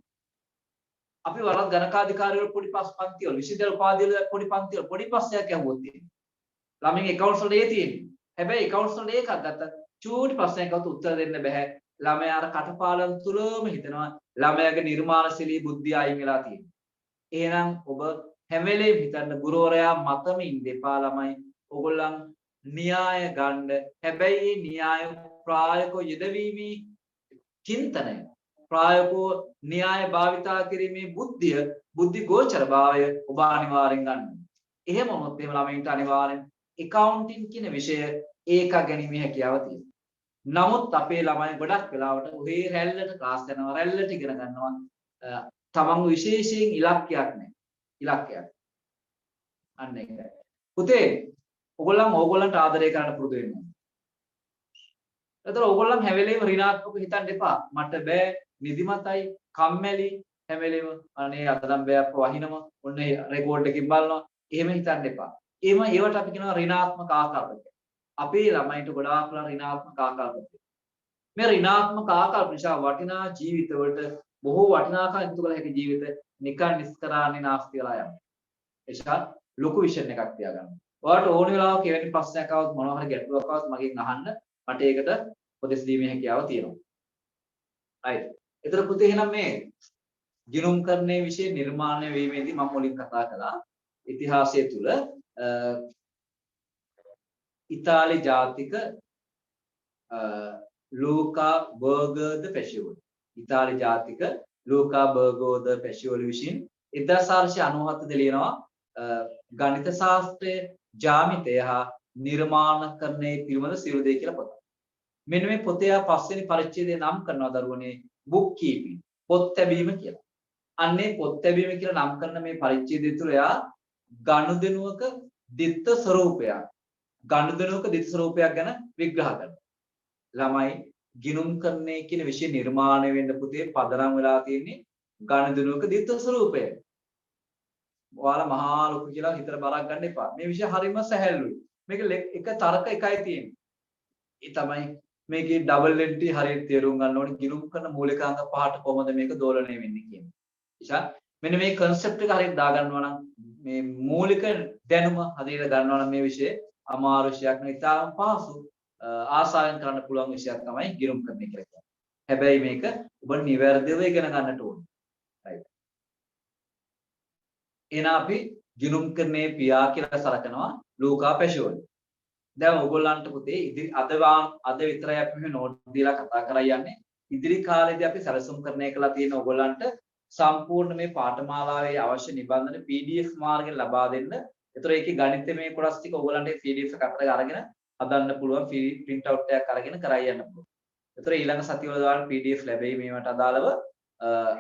අපි වරක් ගණකාධිකාරිවරු පොඩි පන්ති වල විශ්වවිද්‍යාල උපාධිය වල පොඩි පන්ති වල පොඩි ප්‍රශ්නයක් අහුවොත් තියෙනවා. ළමයින් accounts වල ඒ තියෙන්නේ. හැබැයි accounts වල ඒකක් ගත්තා චූටි ප්‍රශ්නයක් අහුවොත් උත්තර දෙන්න බෑ. ළමයා අර කටපාඩම් තුලම හිතනවා ළමයාගේ නිර්මාණශීලී බුද්ධිය අයින් වෙලා තියෙනවා. එහෙනම් ඔබ හැම වෙලේම හිතන්න ගුරුවරයා මතම ඉන්න එපා ළමයි. ඕගොල්ලන් න්‍යාය ගන්න. හැබැයි මේ න්‍යාය ප්‍රායෝගිකව යෙදවීමේ චින්තනය ප්‍රායෝගිකව න්‍යාය භාවිතා කිරීමේ බුද්ධි ගෝචර භාවය ඔබ අනිවාර්යෙන් ගන්න. එහෙම වුණොත් එහෙම ළමයින්ට අනිවාර්යෙන් accounting කියන විෂය ඒක ගැනීමේ හැකියාව තියෙනවා. නමුත් අපේ ළමයි ගොඩක් වෙලාවට ඔහේ රැල්ලට ක්ලාස් යනවා රැල්ලට ඉගෙන ගන්නවා. තමන් විශේෂයෙන් ඉලක්කයක් නැහැ. ඉලක්කයක්. අන්න ඒකයි. පුතේ ඕගොල්ලන්ට ආදරය කරන්න පුරුදු වෙන්න. ඒතර ඕගොල්ලන් හැම වෙලේම ඍණාත්මක හිතන්න එපා. මට බෑ, නිදිමතයි, කම්මැලි හැම වෙලේම අනේ අතනම් බෑප්ප වහිනම ඔන්න රෙකෝඩ් එකකින් බලනවා. එහෙම හිතන්න එපා. ඒවට අපි කියනවා ඍණාත්මක ආකල්ප. අපේ ළමයින්ට ගොඩාක් ඍණාත්මක ආකල්ප. මේ ඍණාත්මක ආකල්ප නිසා වටිනා ජීවිතවලට බොහෝ වටිනාකම් ඉතුරු කළ හැකි ජීවිත නිකන් නිස්කරාන්නේ නාස්ති වෙලා යනවා. ඒසත් ලොකු විෂන් එකක් තියාගන්න. ඔයාලට ඕන වෙලාවක එවැනි ප්‍රශ්නයක් ආවොත් මොනවා හරි ගැටලුවක් ආවොත් මගෙන් අහන්න. මට ඒකට උපදෙස් දීමේ හැකියාව තියෙනවා. හරි. ඒතර පුතේ එහෙනම් මේ ගිණුම් කරන්නේ විශේෂ නිර්මාණය වීමේදී මම මුලින් කතා කළා ඉතිහාසය තුල ඉතාලි ජාතික ලූකා බර්ගර් ද පැෂියෝලි. ඉතාලි ජාතික ලූකා බර්ගර් ද පැෂියෝලි විසින් 1497 දී ලියනවා ගණිත ශාස්ත්‍රය, ජ්‍යාමිතිය හා නිර්මාණකරණයේ පිළිබඳ සියලු දේ කියලා පොත. මෙන්න මේ පොතේ පස්වෙනි පරිච්ඡේදය නම් කරනවා දරුවනේ book keeping පොත් තැබීම කියලා. අන්නේ පොත් තැබීම කියලා නම් කරන මේ පරිච්ඡේදය තුළ එයා ගනුදෙනුවක දිත්ත ස්වરૂපයක් ගනුදෙනුවක දිත්ත ස්වરૂපයක් ගැන විග්‍රහ කරනවා. ළමයි ගිනුම් කරන්නේ කියන විෂය නිර්මාණය වෙන්න පුතේ පදනම් වෙලා තියෙන්නේ ගනුදෙනුවක දිත්ත ස්වરૂපය. ඔයාලා මහා ලොකු කියලා හිතට බරක් ගන්න එපා. මේ විෂය හරිම සැහැල්ලුයි. මේක එක තර්ක එකයි තියෙන්නේ. ඒ තමයි මේකේ ඩබල් එන්ට්‍රි හරියට තේරුම් ගන්න ඕනේ. ගිනුම් කරන මූලිකාංග පහට කොහොමද මේක දෝලණය වෙන්නේ කියන්නේ. නිසා මෙන්න මේ concept එක හරියට දාගන්නවා නම් මේ මූලික දැනුම හරියට ගන්නවා නම් මේ විෂය අමාරු විෂයක් නෙවෙයි. ඉතාලම පහසු ආසාවෙන් කරන්න පුළුවන් විෂයක් තමයි ගිනුම් කරන්නේ කියලා කියන්නේ. හැබැයි මේක ඔබ නිවැරදිව ඉගෙන ගන්නට ඕනේ. right. එහෙනම් අපි ගිනුම් කරන්නේ පියා කියලා සලකනවා ලූකා පැෂෝල්. දැන් ඔයගොල්ලන්ට පුතේ අද විතරයි අපි මේ නෝට් දීලා කතා කරලා යන්නේ. ඉදිරි කාලේදී අපි සැලසුම් කරන්නයි කළා තියෙන ඔයගොල්ලන්ට සම්පූර්ණ මේ පාඨමාලාවේ අවශ්‍ය නිබන්ධන PDF මාර්ගයෙන් ලබා දෙන්න. ඒතර ඒකේ ගණිතමය කොටස් ටික ඔයගොල්ලන්ට PDF එක අතට අරගෙන හදන්න පුළුවන් print out එකක් අරගෙන කරා යන්න පුළුවන්. ඒතර ඊළඟ සතිවල දාන PDF ලැබෙයි මේවට අදාළව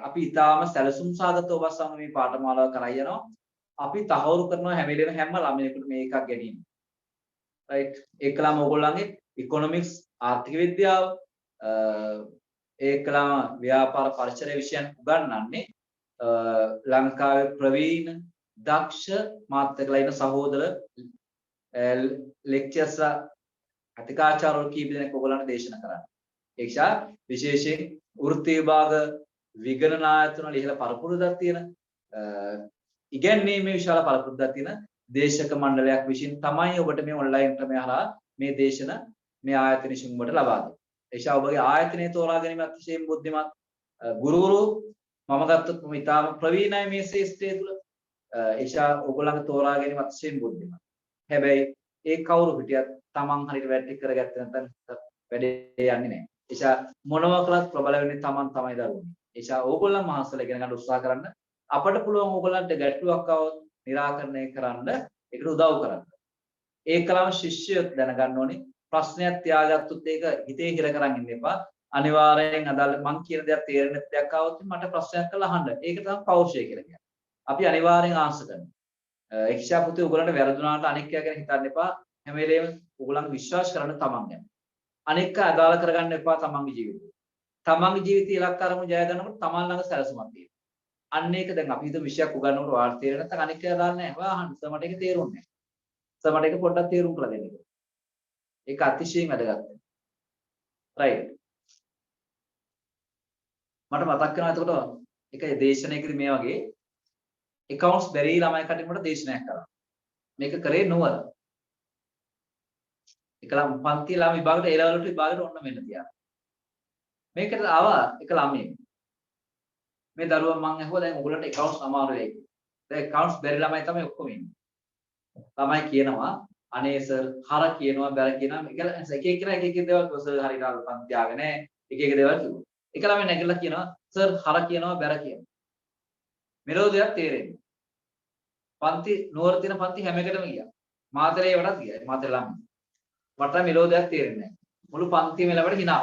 අපි ඊටාම සැලසුම් සාගතව ඔබස්සම මේ පාඨමාලාව කරා යනවා. අපි තහවුරු කරනවා හැම වෙලේම හැම ළමයෙකුට මේ එකක් ගැනීම. right ඒකලම ඕගොල්ලන්ගේ ඉකොනොමික්ස් ආර්ථික විද්‍යාව ඒකලම ව්‍යාපාර පරිසර විෂයන් උගන්වන්නේ ලංකාවේ ප්‍රවීණ දක්ෂ මාත් එක්කලා ඉන්න සහෝදර ලෙක්චර්ස් අධිකාචාර්යවරු කීප දෙනෙක් ඕගොල්ලන්ට දේශනා කරන්නේ. ඒ නිසා විශේෂයෙන් වෘත්ති විභාග විගණන ආයතන වල ඉහළ පරපුරක් තියෙන ඉගැන්වීමේ විශාල පරපුරක් තියෙන දේශක මණ්ඩලයක් විසින් තමයි ඔබට මේ ඔන්ලයින් ක්‍රමය හරහා මේ දේශන මේ ආයතන විසින් ඔබට ලබා දෙන්නේ. ඒ නිසා ඔබගේ ආයතනය තෝරා ගැනීම අතිශයින් බුද්ධිමත් ගුරුවරු මම ගත්තොත් මම ඉතාම ප්‍රවීණයි මේ ශාස්ත්‍රය තුල. ඒ නිසා ඔයගොල්ලන්ගේ තෝරා ගැනීම අතිශයින් බුද්ධිමත්. හැබැයි ඒ කවුරු හිටියත් Taman හරියට වැටි කරගත්තේ නැත්නම් වැඩේ යන්නේ නැහැ. ඒ නිසා මොනවා කළත් ප්‍රබල වෙන්නේ Taman තමයි දරුවනේ. ඒ නිසා ඕගොල්ලන් මහසල ඉගෙන ගන්න උත්සාහ කරන්න. අපට පුළුවන් ඕගොල්ලන්ට ගැටලුවක් આવොත් निराकरණය කරන්න ඒකට උදව් කරන්න. ඒකලම ශිෂ්‍යයෝ දැනගන්න ඕනේ ප්‍රශ්නයක් තියාගත්තොත් ඒක හිතේ හිර කරන් ඉන්න එපා. අනිවාර්යෙන් අදාළ මං කියන දේක් තේරෙන දෙයක් આવොත් මට ප්‍රශ්නයක් කරලා අහන්න. ඒක තමයි පෞරුෂය කියලා කියන්නේ. අපි අනිවාර්යෙන් ආන්සර් කරනවා. එක්ෂා පුතේ ඔයගොල්ලන්ට වැරදුනාට අනික් අය ගැන හිතන්න එපා. හැම වෙලේම ඔයගොල්ලන් විශ්වාස කරන්න තමන් ගැන. අනික් අය අදාළ කරගන්න එපා තමන්ගේ ජීවිතේ. තමන්ගේ ජීවිතයේ ඉලක්ක අරමුණු ජය ගන්නකොට තමන් ළඟ සැලසුමක් තියෙනවා. අන්න ඒක දැන් අපි හිත විෂයක් උගන්වනකොට වාර්තා තේරෙන්නේ නැත්නම් අනික් අය දාන්නේ නැහැ. ඔයා අහන්න සමට ඒක තේරුන්නේ නැහැ. සමට ඒක පොඩ්ඩක් තේරුම් කරලා දෙන්න. ඒක අතිශයින් වැදගත්. right. මට මතක් වෙනවා එතකොට එක දේශනාවකදී මේ වගේ accounts බැරි ළමයි කටින්කට දේශනයක් කරා. මේක කරේ නුවර. එකලම් පන්ති ළම විභාගයට A level වලට විභාගයට ඔන්න මෙන්න තියා. මේකට ආවා එක ළමයි. මේ දරුවා මං අහුවා දැන් ඔයගොල්ලන්ට accounts අමාරුයි. දැන් accounts බැරි ළමයි තමයි ඔක්කොම ඉන්නේ. ළමයි කියනවා අනේ සර් හර කියනවා බැර කියනවා එක එක කෙනා එක එක දේවල් සර් හරියට අල්පන් තියාගෙන එක එක දේවල් කිව්වා. එක ළමයි නැගිටලා කියනවා සර් හර කියනවා බැර කියනවා. මෙලෝදියක් තේරෙන්නේ. පන්ති නුවර තියෙන පන්ති හැම එකටම ගියා. මාතරේ වටත් ගියා. මාතරේ ළමයි. මට මෙලෝදියක් තේරෙන්නේ නැහැ. මුළු පන්තියම ළමයට hina.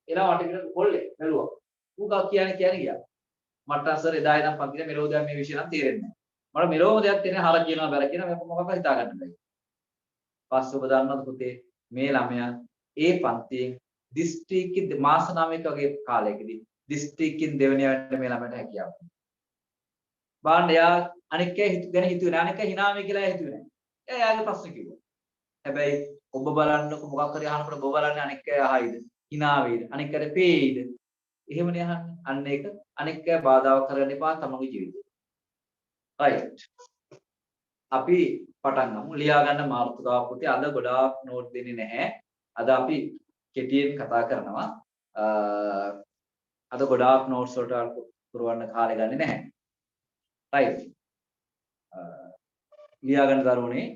එනවා වටේට කොල්ලේ බැලුවා. ඌ කියන්නේ ගියා. මට අසර එදා ඉඳන් පන්තියේ මෙලෝදියක් මේ විෂය නම් තේරෙන්නේ නැහැ. මට මෙලෝම දෙයක් තේරෙන්නේ හර කියනවා බැර කියනවා මේක මොකක්ද හිතා ගන්න බැහැ. පස්සේ ඔබ දන්නවද පුතේ මේ ළමයා ඒ පන්තියෙන් දිස්ත්‍රික්කෙ මාස 9ක වගේ කාලයකදී දිස්ත්‍රික්කෙන් දෙවෙනි වෙන්න මේ ළමයට හැකියාව. බාන්න යා අනික් අය ගැන හිතුවේ නැහැ. අනික් අය hina වෙයි කියලා හිතුවේ නැහැ. එයාගේ ප්‍රශ්න කිව්වා. හැබැයි ඔබ බලන්නකො මොකක් හරි අහනකොට ඔබ බලන්නේ අනික් අය අහයිද? hina වෙයිද? අනික් අයට පේයිද? එහෙමනේ අහන්නේ. අන්න ඒක අනික් අය බාධාවක් කරගන්න එපා තමගේ ජීවිතේ. right. අපි පටන් ගමු. ලියා ගන්න මාතෘකාව පුතේ අද ගොඩාක් නෝට් දෙන්නේ නැහැ. අද අපි කෙටියෙන් කතා කරනවා. අද ගොඩාක් නෝට්ස් වලට පුරවන්න කාලය ගන්නේ නැහැ. right. ලියා ගන්න දරුවනේ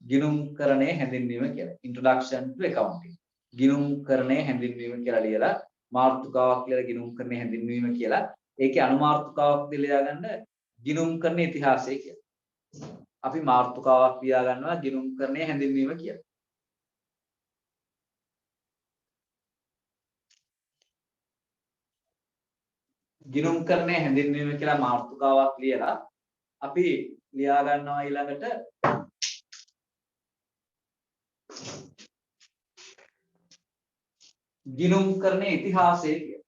ගිණුම්කරණයේ හැඳින්වීම කියලා. introduction to accounting. ගිණුම්කරණයේ හැඳින්වීම කියලා ලියලා මාතෘකාවක් කියලා ගිණුම්කරණයේ හැඳින්වීම කියලා. ඒකේ අනුමාතෘකාවක් ලියා ගන්න ගිණුම්කරණයේ ඉතිහාසය කියලා. අපි මාතෘකාවක් ලියා ගන්නවා ගිණුම්කරණයේ හැඳින්වීම කියලා. ගිනුම් කරන්නේ හැඳින්වීම කියලා මාතෘකාවක් ලියලා අපි ලියා ගන්නවා ඊළඟට ගිනුම් කරන්නේ ඉතිහාසය කියලා.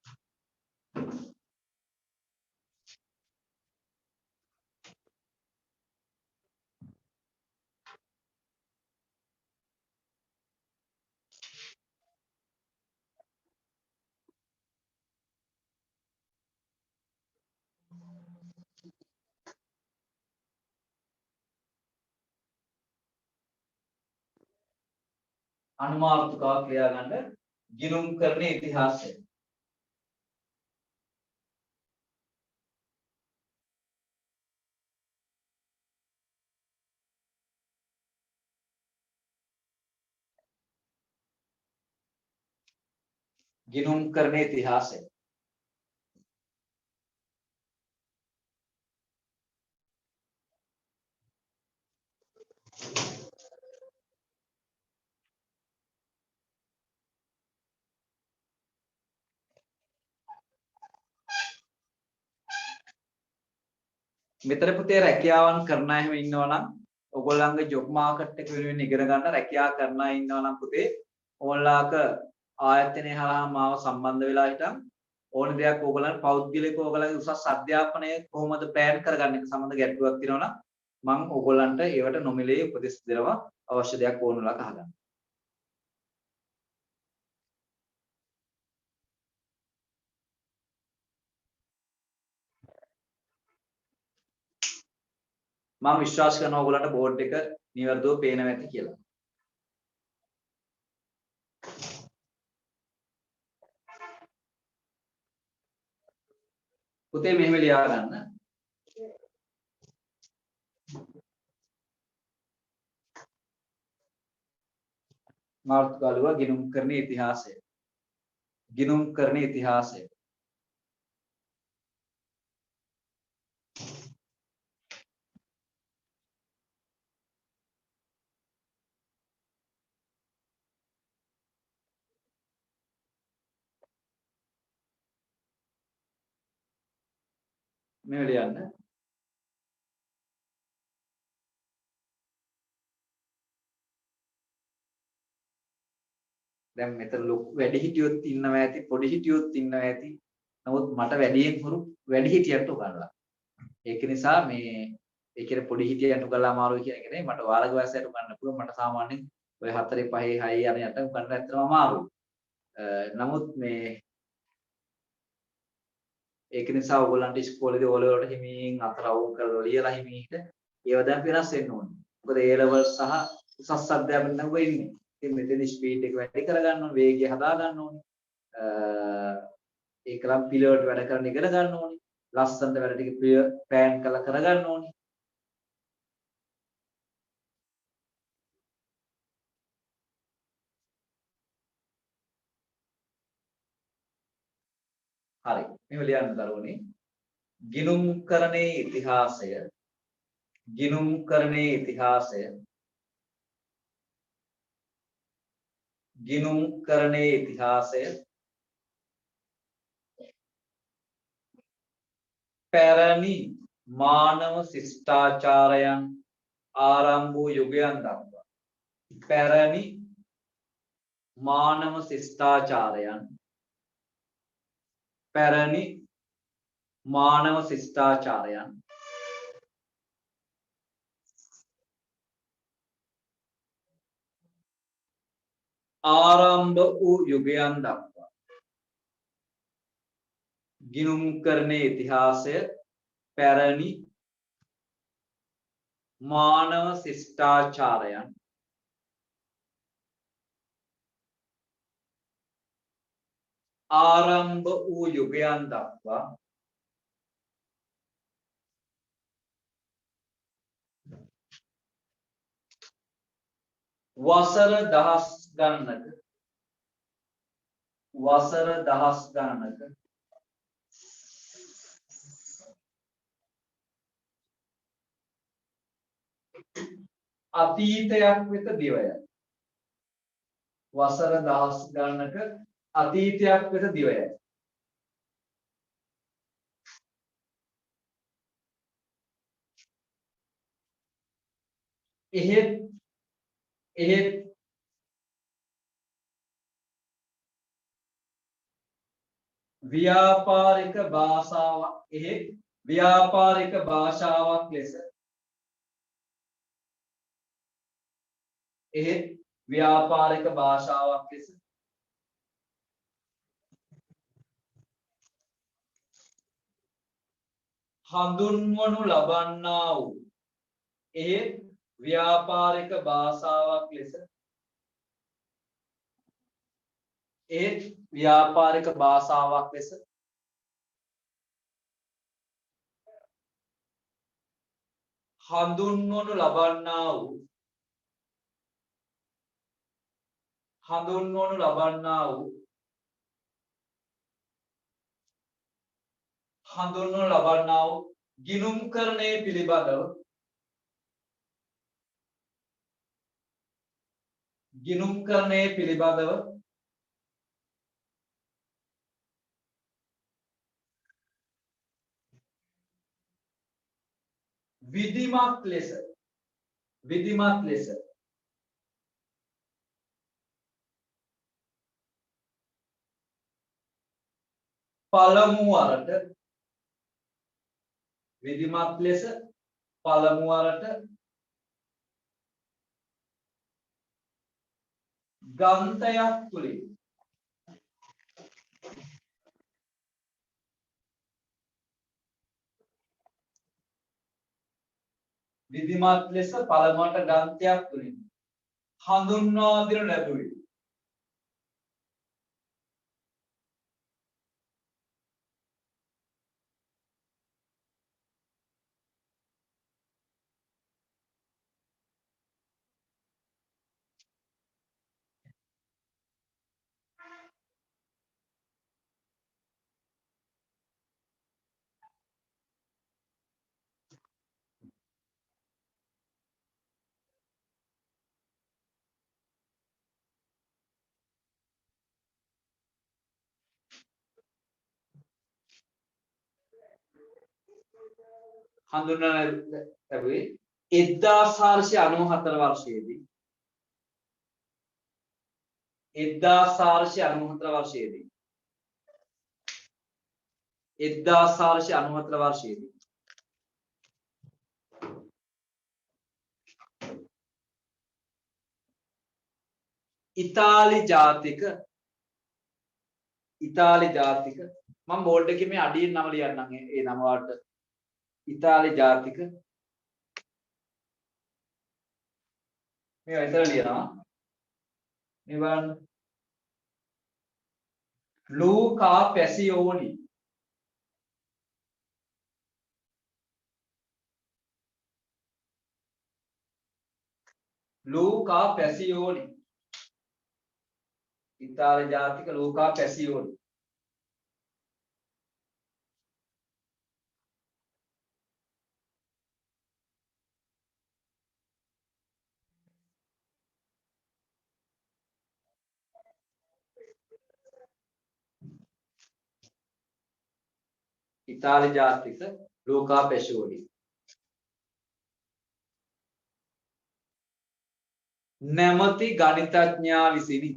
අනුමාතෘකාවක් ලියා ගන්න ගිනුම් කරන්නේ ඉතිහාසය. ගිනුම් කරන්නේ ඉතිහාසය. මෙතන පුතේ රැකියාවන් කරන අය එහෙම ඉන්නවා නම් ඔයගොල්ලන්ගේ ජොබ් මාකට් එක වෙනුවෙන් ඉගෙන ගන්න රැකියාව කරන අය ඉන්නවා නම් පුතේ ඕන්ලාක ආයතනය හරහා මාව සම්බන්ධ වෙලා හිටන් ඕන දෙයක් ඕගොල්ලන් පෞද්ගලිකව ඕගොල්ලන්ගේ උසස් අධ්‍යාපනය කොහොමද ප්ලෑන් කරගන්නේ ඒක සම්බන්ධ ගැටලුවක් තියෙනවා නම් මම ඕගොල්ලන්ට ඒවට නොමිලේ උපදෙස් දෙනවා අවශ්‍ය දෙයක් ඕන වෙලාවක අහගන්න. මම විශ්වාස කරනවා ඕගොල්ලන්ට බෝඩ් එක නිවැරදිව පේනවා ඇති කියලා. පුතේ මෙහෙම ලියා ගන්න. මාතෘකාව ගිනුම් කරන ඉතිහාසය. ගිනුම් කරන ඉතිහාසය. මෙහෙම ලියන්න. දැන් මෙතන ලොකු වැඩි හිටියොත් ඉන්නවා ඇති පොඩි හිටියොත් ඉන්නවා ඇති. නමුත් මට වැඩියෙන් හුරු වැඩි හිටියන්ට උගන්වලා. ඒක නිසා මේ ඒ කියන්නේ පොඩි හිටියන්ට උගන්වලා අමාරුයි කියන එක නෙවෙයි මට වාලක වයසට උගන්වන්න පුළුවන්. මට සාමාන්‍යයෙන් ඔය 4 5 6 යන යට උගන්වන්න ඇත්තටම අමාරුයි. නමුත් මේ ඒක නිසා ඔයගොල්ලන්ට ඉස්කෝලේදී ඕ ලෙවල් වලට හිමින් අතර අවුල් කරලා ලියලා හිමින්ට ඒව දැන් වෙනස් වෙන්න ඕනේ. මොකද ඒ ලෙවල් සහ උසස් අධ්‍යාපනය නම් වෙන්නේ. ඉතින් මෙතනදී ස්පීඩ් එක වැඩි කරගන්න ඕනේ, වේගය හදා ගන්න ඕනේ. ඒකලම් පිළිවෙලට වැඩ කරන්න ඉගෙන ගන්න ඕනේ. ලස්සනට වැඩ ටික ප්ලෑන් කරලා කරගන්න ඕනේ. හරි. මෙහෙම ලියන්න දරුවනේ. ගිනුම් කරණේ ඉතිහාසය. ගිනුම් කරණේ ඉතිහාසය. ගිනුම් කරණේ ඉතිහාසය. පැරණි මානව ශිෂ්ටාචාරයන් ආරම්භ වූ යුගයන් දක්වා. පැරණි මානව ශිෂ්ටාචාරයන් පැරණි මානව ශිෂ්ටාචාරයන් ආරම්භ වූ යුගයන් දක්වා ගිනුම් කරණේ ඉතිහාසය පැරණි මානව ශිෂ්ටාචාරයන් ආරම්භ වූ යුගයන් දක්වා වසර දහස් ගණනක අතීතයක් වෙත දිවය. වසර දහස් ගණනක අතීතයක් වෙත දිවය. එහෙත් ව්‍යාපාරික භාෂාවක් ව්‍යාපාරික භාෂාවක් ලෙස ව්‍යාපාරික භාෂාවක් ලෙස හඳුන්වනු ලබන්නා වූ ව්‍යාපාරික භාෂාවක් ලෙස ව්‍යාපාරික භාෂාවක් ලෙස හඳුන්වනු ලබන්නා වූ ගිණුම්කරණය පිළිබඳව විධිමත් ලෙස පළමු වරට ග්‍රන්ථයක් තුලින් හඳුන්වා දෙනු ලැබුවේ හඳුන්වන ලැබුවේ 1494 වර්ෂයේදී 1494 වර්ෂයේදී ඉතාලි ජාතික මම බෝඩ් එකේ මේ අඩියෙන් නම ලියන්නම් ඒ නම වලට ඉතාලි ජාතික මේ විතර ලියනවා මේ බලන්න ලූකා පැසියෝලි ඉතාලි ජාතික ලූකා පැසියෝලි නැමැති ගණිතඥයා විසිනි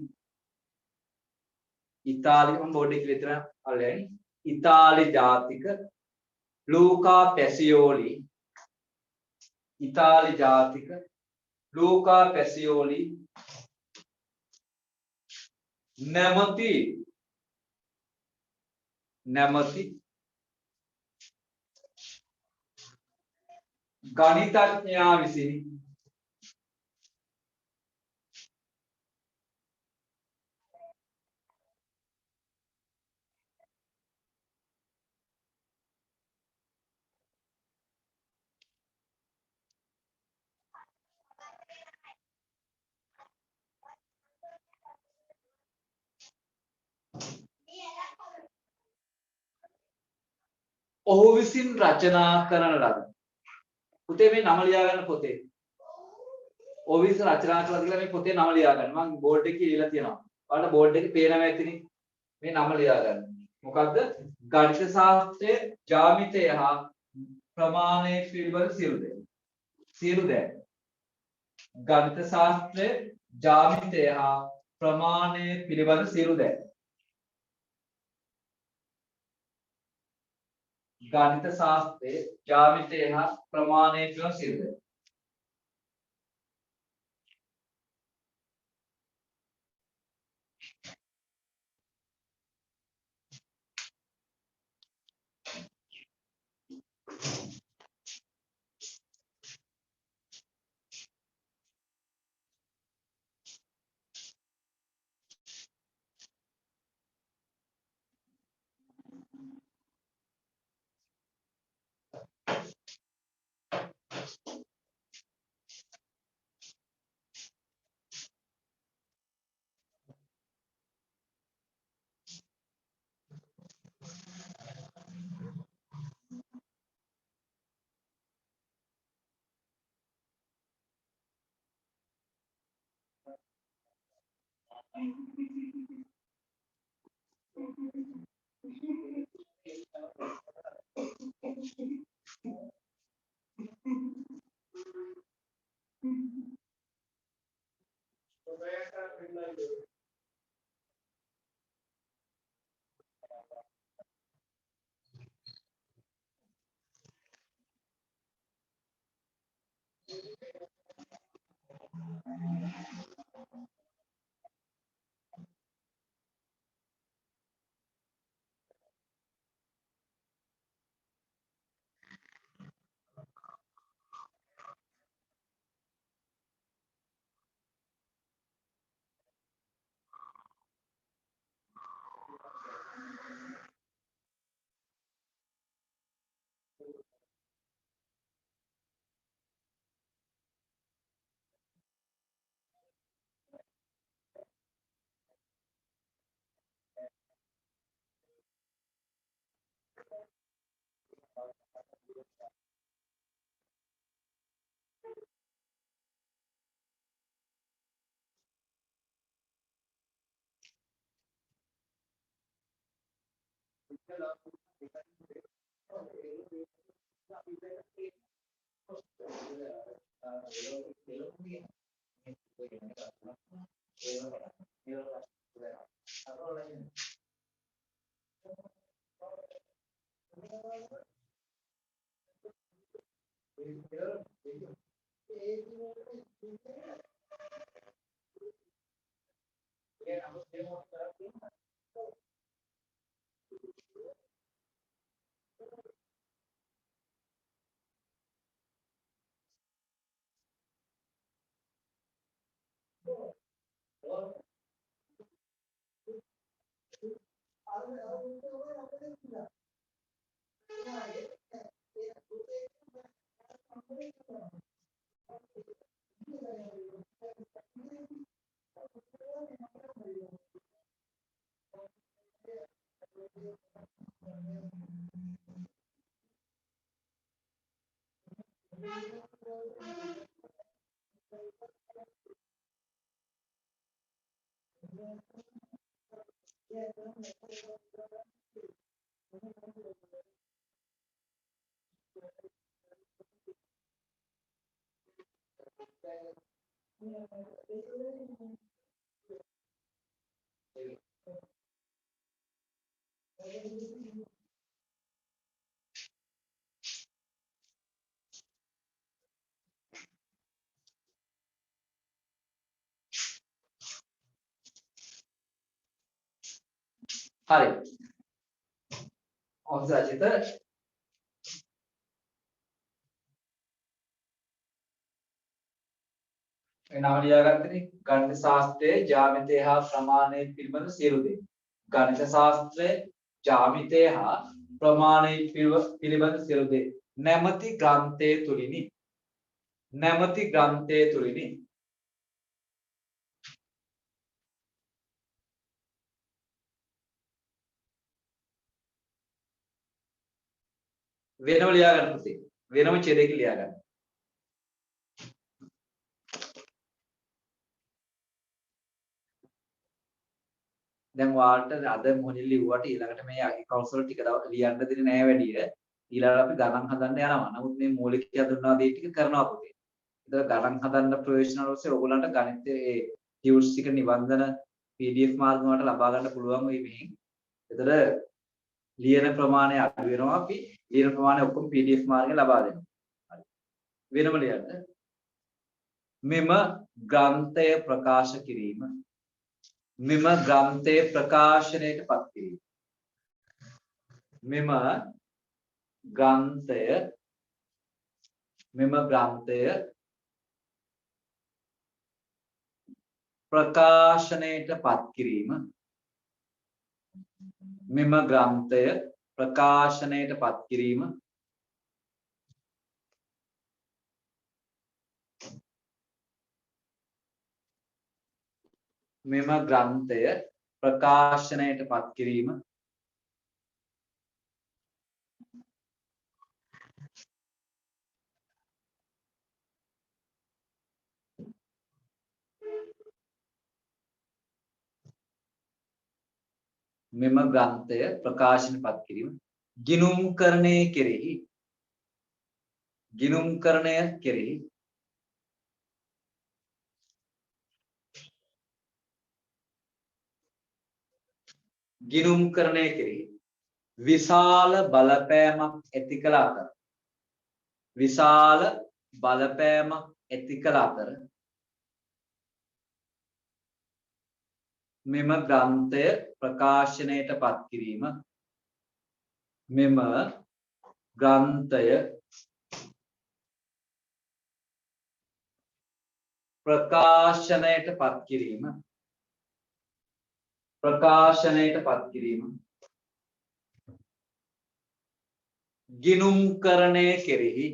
ඉතාලි මම බෝඩ් එකේ විතර අල්ලන්නේ ඉතාලි ජාතික ලූකා පැසියෝලි නැමැති ගණිතඥයා විසිනි ඔහු විසින් රචනා කරන ලද පුතේ මේ නම ලියා ගන්න පොතේ ඔහු විසින් රචනා කළා කියලා මේ පොතේ නම ලියා ගන්න මම බෝඩ් එකේ ලියලා තියෙනවා ඔයාලට බෝඩ් එකේ පේනවා ඇතිනේ මේ නම ලියා ගන්න මොකද්ද ගණිත ශාස්ත්‍රයේ ජ්‍යාමිතිය හා ප්‍රමාණයේ පිළිබඳ සියලු දේ ගණිත ශාස්ත්‍රයේ ජ්‍යාමිතය හා ප්‍රමාණය පිළිබඳ සියලු දෑ. ගණිත ශාස්ත්‍රයේ ජ්‍යාමිතය හා ප්‍රමාණය පිළිබඳ සියලු දෑ. හරි. ඔව් සජිත. එනම ලියාගත්තනේ ගණිත ශාස්ත්‍රයේ ජ්‍යාමිතය හා ප්‍රමාණය පිළිබඳ සියලු දේ. ගණිත ශාස්ත්‍රයේ ජ්‍යාමිතය හා ප්‍රමාණය පිළිබඳ සියලු දේ. නැමැති ග්‍රන්ථයේ තුලිනි. නැමැති ග්‍රන්ථයේ තුලිනි. වෙනම ලියා ගන්න පුතේ. වෙනම ඡේදයක ලියා ගන්න. දැන් ඔයාලට අද මොනින් ලිව්වට ඊළඟට මේ accounts වල ටික ලියන්න දෙන්නේ නැහැ වැඩිය. ඊළඟට අපි ගණන් හදන්න යනවා. නමුත් මේ මූලික හඳුන්වා දී ටික කරනවා පුතේ. ඒතර ගණන් හදන්න ප්‍රොෆෙෂනල් ඔස්සේ ඕගොල්ලන්ට ගණිතයේ ටියුට්ස් ටික නිබන්ධන PDF මාර්ගම වලට ලබා ගන්න පුළුවන් වෙයි මෙහෙන්. ඒතර ලියන ප්‍රමාණය අඩු වෙනවා අපි ලියන ප්‍රමාණය ඔක්කොම PDF මාර්ගයෙන් ලබා දෙනවා. හරි. වෙනම ලියන්න. මෙම ග්‍රන්ථය ප්‍රකාශ කිරීම. මෙම ග්‍රන්ථය ප්‍රකාශනයට පත් කිරීම. මෙම ග්‍රන්ථය ප්‍රකාශනයට පත් කිරීම. මෙම ග්‍රන්ථය ප්‍රකාශනයට පත් කිරීම. මෙම ග්‍රන්ථය ප්‍රකාශනයට පත් කිරීම. මෙම ග්‍රන්ථය ප්‍රකාශනයට පත් කිරීම. ගිණුම්කරණය කෙරෙහි ගිණුම්කරණය කෙරෙහි ගිණුම්කරණය කෙරෙහි විශාල බලපෑමක් ඇති කළ අතර විශාල බලපෑමක් ඇති කළ අතර මෙම ග්‍රන්ථය ප්‍රකාශනයට පත් කිරීම. මෙම ග්‍රන්ථය ප්‍රකාශනයට පත් කිරීම. ප්‍රකාශනයට පත් කිරීම. ගිණුම්කරණය කෙරෙහි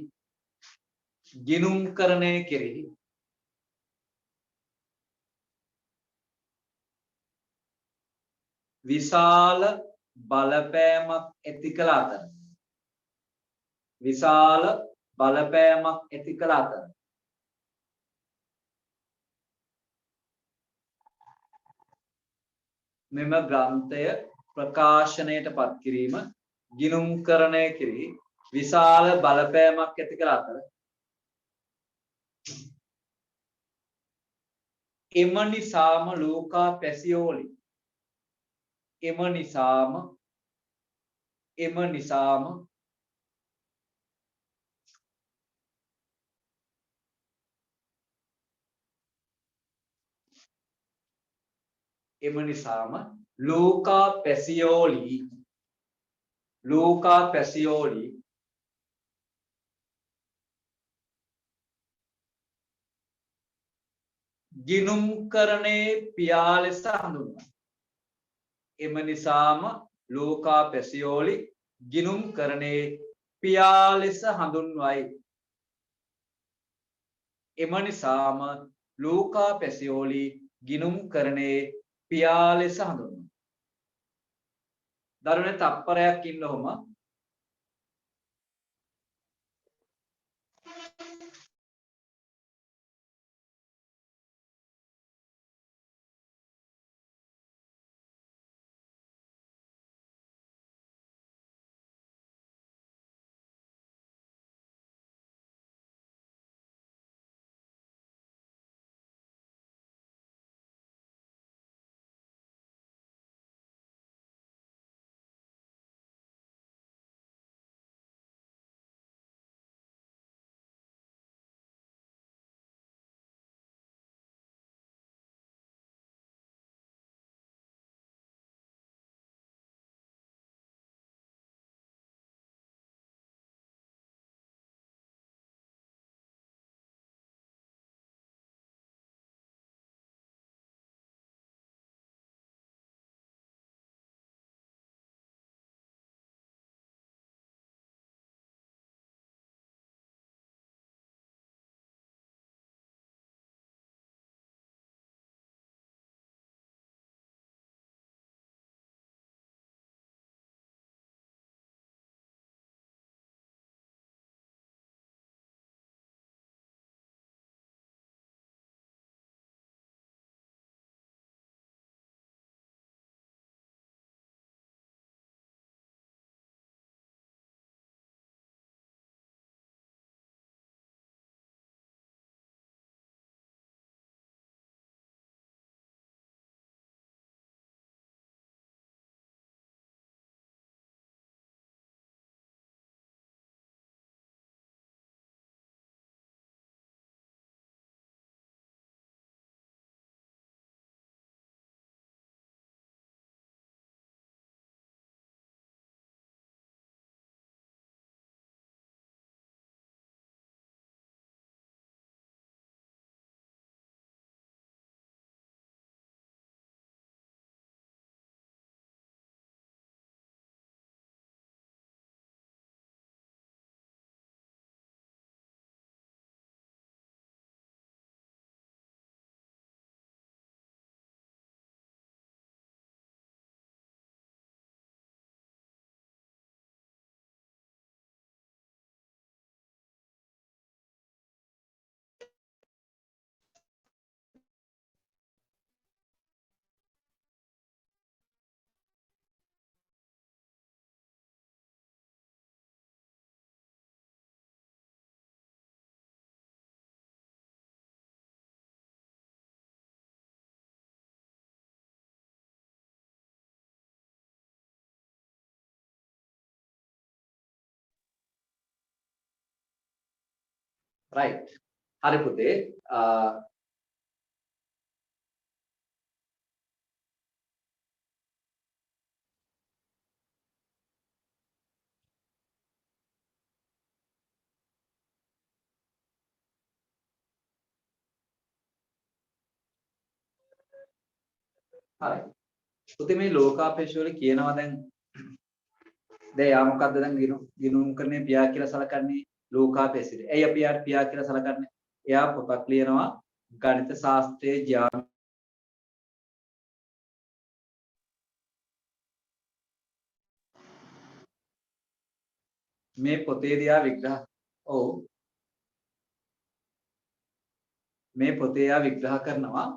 ගිණුම්කරණය කෙරෙහි විශාල බලපෑමක් ඇති කළ අතර විශාල බලපෑමක් ඇති කළ අතර මෙම ග්‍රන්ථය ප්‍රකාශනයට පත් කිරීම ගිණුම්කරණය කෙරෙහි විශාල බලපෑමක් ඇති කළ අතර එම නිසාම ලෝකා පැසියෝලි එම නිසාම එම නිසාම එම නිසාම ලෝකා පැසියෝලි ගිණුම්කරණයේ පියා ලෙස හඳුන්වයි. එම නිසාම ලෝකා පැසියෝලි ගිණුම්කරණයේ පියා ලෙස හඳුන්වයි. එම නිසාම ලෝකා පැසියෝලි ගිණුම්කරණයේ පියා ලෙස හඳුන්වයි. දරුවනේ තප්පරයක් ඉන්න ඔහම right හරි පුතේ හරි පුතේ මේ ලෝකාපේක්ෂ වල කියනවා දැන් යා මොකද්ද දැන් ගිනුම් කරන්නේ පියා කියලා සලකන්නේ ලෝකාපේක්ෂිත. ඇයි අපි යාට පියා කියලා සලකන්නේ? එයා පොතක් ලියනවා ගණිත ශාස්ත්‍රයේ මේ පොතේදී යා විග්‍රහ ඔව් මේ පොතේ යා විග්‍රහ කරනවා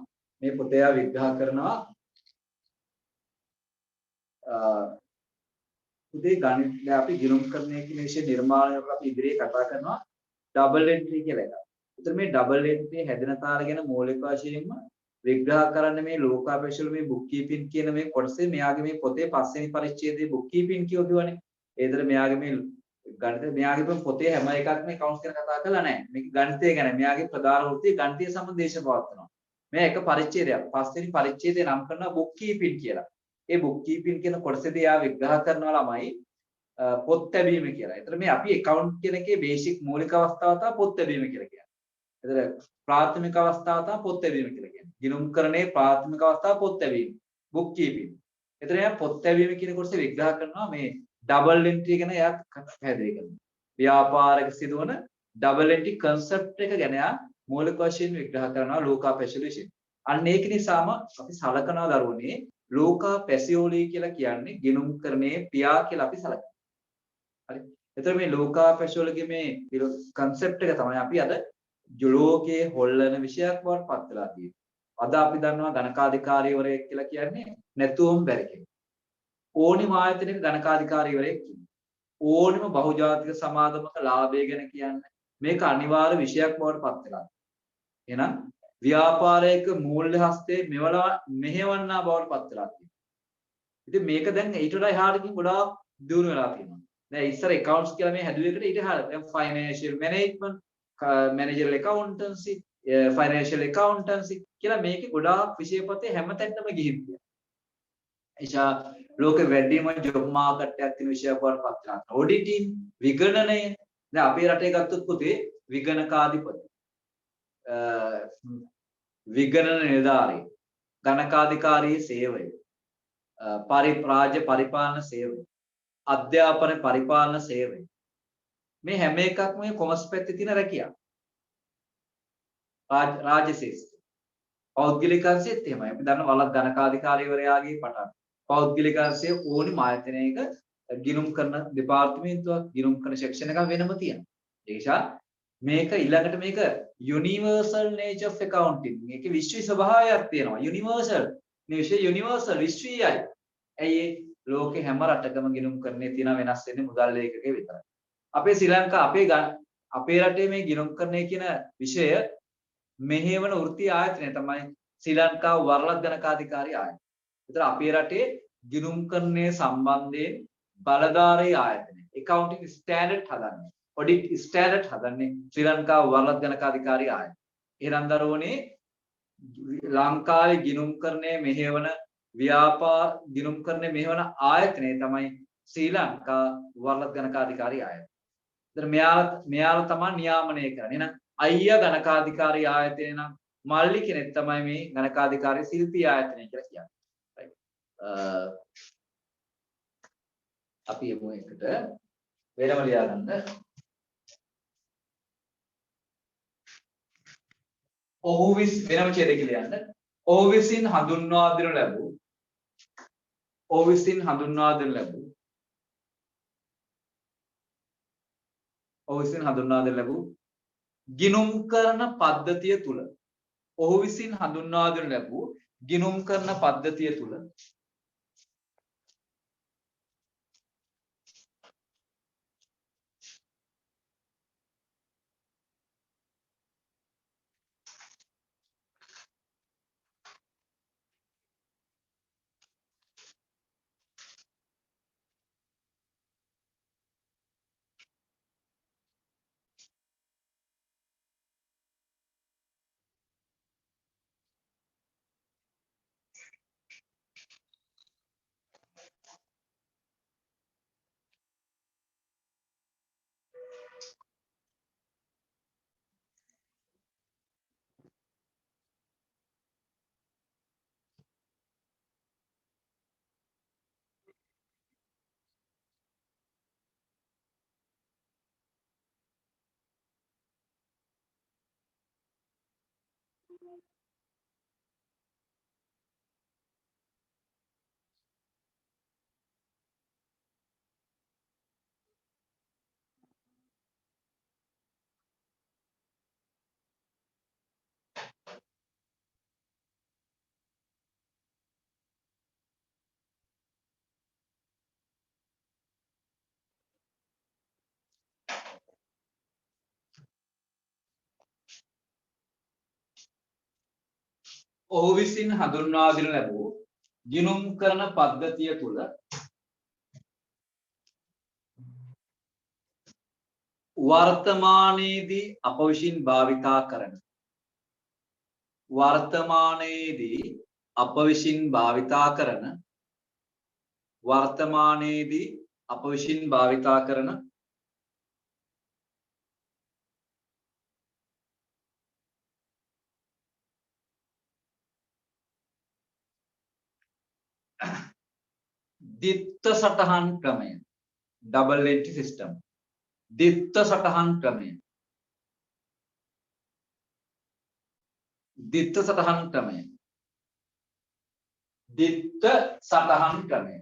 පුතේ ගණිත අපි ගිණුම් කරන්නේ කියන විෂය නිර්මාණය කරලා අපි ඉදිරියේ කතා කරනවා ඩබල් එන්ට්‍රි කියලා එකක්. ඒතර මේ ඩබල් එන්ට්‍රි හැදෙන තාර ගැන මූලික වශයෙන්ම විග්‍රහ කරන්න මේ ලෝකාපේක්ෂ වල මේ බුක් කීපින් කියන මේ කොටසේ මෙයාගේ මේ පොතේ 5 වෙනි පරිච්ඡේදයේ බුක් කීපින් කියවුවනේ. ඒතර මෙයාගේ මේ ගණිත මෙයාගේ පොතේ හැම එකක්ම accounts ගැන කතා කරලා නැහැ. මේක ගණිතය ගැන. මෙයාගේ ප්‍රධාන වෘත්තිය ගණිතීය සම්දේශ පවත්වනවා. මේ එක පරිච්ඡේදයක්. 5 වෙනි පරිච්ඡේදය නම් කරනවා බුක් කීපින් කියලා. ඒ බුක් කීපින් කියන කොටසේදී යා විග්‍රහ කරනවා ළමයි පොත් තැබීම කියලා. ඒතර මේ අපි account කියන එකේ බේසික් මූලික අවස්ථාව තමයි පොත් තැබීම කියලා කියන්නේ. ඒතර ප්‍රාථමික අවස්ථාව තමයි පොත් තැබීම කියලා කියන්නේ. ගිණුම්කරණයේ ප්‍රාථමික අවස්ථාව පොත් තැබීම. Book keeping. ඒතර එයා පොත් තැබීම කියන කොටසේ විග්‍රහ කරනවා මේ ඩබල් එන්ට්‍රි ගැන එයා පැහැදිලි කරනවා. ව්‍යාපාරයක සිදුවන ඩබල් එන්ට්‍රි concept එක ගැන එයා මූලික වශයෙන් විග්‍රහ කරනවා ලෝකාපේක්ෂ විශේෂයෙන්. අන්න ඒක නිසාම අපි සලකනවා දරුවනේ ලෝකාපැසියෝලි කියලා කියන්නේ ගිණුම්කරණයේ පියා කියලා අපි සලකනවා. හරි. එතකොට මේ ලෝකාපැසියෝලගේ මේ concept එක තමයි අපි අද ලෝකයේ හොල්ලන විෂයක් බවට පත් වෙලා තියෙන්නේ. අද අපි දන්නවා ගණකාධිකාරීවරයෙක් කියලා කියන්නේ නැතුවම බැරි කෙනෙක්. ඕනිම ආයතනයක ගණකාධිකාරීවරයෙක් ඉන්නවා. ඕනිම බහුජාතික සමාගමක ලාභය ගැන කියන්නේ මේක අනිවාර්ය විෂයක් බවට පත් වෙලා. එහෙනම් ව්‍යාපාරයක මූල්‍ය හස්තේ මෙහෙවන්නා බවට පත් වෙලා තියෙනවා. ඉතින් මේක දැන් ඊට වඩා එහාටකින් ගොඩාක් දියුණු වෙලා තියෙනවා. දැන් ඉස්සර accounts කියලා මේ හැදුවේ එකට ඊට එහාට දැන් financial management, managerial accountancy, financial accountancy කියලා මේකේ ගොඩාක් විෂය පොතේ හැමතැනම ගිහින් තියෙනවා. එනිසා ලෝකෙ වැඩිම ජොබ් මාකට් එකක් තියෙන විෂයක් වඩ පත් වෙනවා. ඔඩිටින් විගණනය දැන් අපේ රටේ ගත්තොත් පුතේ විගණකාධිපති විගණන නිලධාරී ගණකාධිකාරී සේවය රාජ්‍ය පරිපාලන සේවය අධ්‍යාපන පරිපාලන සේවය මේ හැම එකක්ම මේ කොමර්ස් පැත්තේ තියෙන රැකියාව රාජ්‍ය ශාස්ත්‍රය පෞද්ගලිකංශෙත් එහෙමයි අපි දන්න වලක් ගණකාධිකාරීවරයාගේ පටන් පෞද්ගලිකංශයේ ඕනිම ආයතනයක ගිණුම් කරන දෙපාර්තමේන්තුවක් ගිණුම් කරන සෙක්ෂන් එකක් වෙනම තියෙනවා ඒ නිසා මේක ඊළඟට මේක යුනිවර්සල් නේචර් ඔෆ් accounting මේකේ විශ්ව ස්වභාවයක් තියෙනවා යුනිවර්සල් මේ විෂය යුනිවර්සල් විශ්වීයයි ඇයි ලෝකේ හැම රටකම ගිණුම් කරන්නේ තියෙන වෙනස් වෙන්නේ මුදල් ලේඛකේ විතරයි අපේ ශ්‍රී ලංකා අපේ රටේ මේ ගිණුම් කරන්නේ කියන විෂය මෙහෙවන වෘත්තීය ආයතනය තමයි ශ්‍රී ලංකා වරලක් ගණකාධිකාරී ආයතනය. ඒතර අපේ රටේ ගිණුම් කරන්නේ සම්බන්ධයෙන් බලධාරී ආයතනය. accounting standard හදන්නේ. audit standard හදන්නේ ශ්‍රී ලංකා වරලක් ගණකාධිකාරී ආයතනය. එහෙනම් දරුවනේ ලංකාවේ ගිණුම් කරන්නේ මෙහෙවන ගිණුම් කරන්නේ මෙහෙවන ආයතනය තමයි ශ්‍රී ලංකා වරලක් ගණකාධිකාරී ආයතනය. ඒතර මෙයාලා තමයි නියාමනය කරන්නේ. එහෙනම් අයියා ගණකාධිකාරී ආයතනය නම් මල්ලි කෙනෙක් තමයි මේ ගණකාධිකාරී ශිල්පී ආයතනය කියලා කියන්නේ. right අපි එමු එකට වෙනම ලියා ගන්න. ඔහු වෙනම ඡේදයක ලියන්න. ඔහු විසින් හඳුන්වා දෙනු ලැබූ ගිණුම් කරන පද්ධතිය තුල ඔහු විසින් හඳුන්වා දෙනු ලැබූ ගිණුම් කරන පද්ධතිය තුල ඔහු විසින් හඳුන්වා දෙනු ලැබූ ගිණුම් කරන පද්ධතිය තුළ වර්තමානයේදී අප විසින් භාවිතා කරන වර්තමානයේදී අප විසින් භාවිතා කරන වර්තමානයේදී අප විසින් භාවිතා කරන දිත්ත සටහන් ක්‍රමය double entry system දිත්ත සටහන් ක්‍රමය දිත්ත සටහන් ක්‍රමය දිත්ත සටහන් ක්‍රමය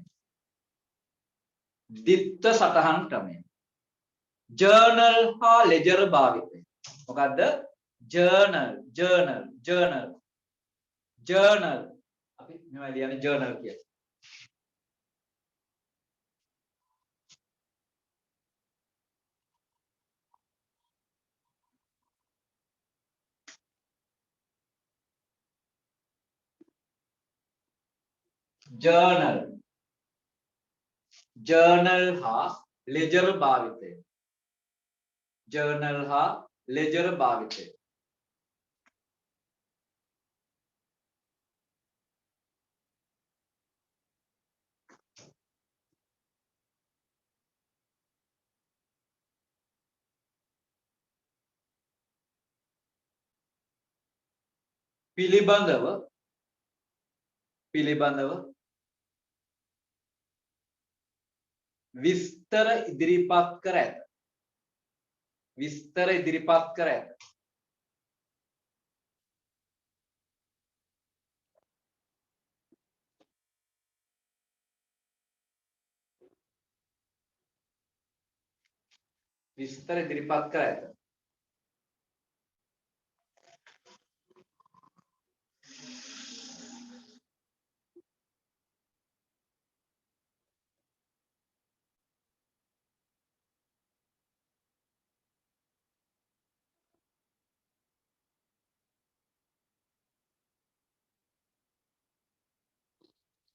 දිත්ත සටහන් ක්‍රමය ජර්නල් හා ලෙජර් භාවිතය මොකද්ද ජර්නල් අපි මේවා ලියන්නේ ජර්නල් කියලා ජර්නල් හා ලෙජර් භාවිතය ජර්නල් හා ලෙජර් භාවිතය පිළිබඳව විස්තර ඉදිරිපත් කර ඇත විස්තර ඉදිරිපත් කර ඇත විස්තර ඉදිරිපත් කර ඇත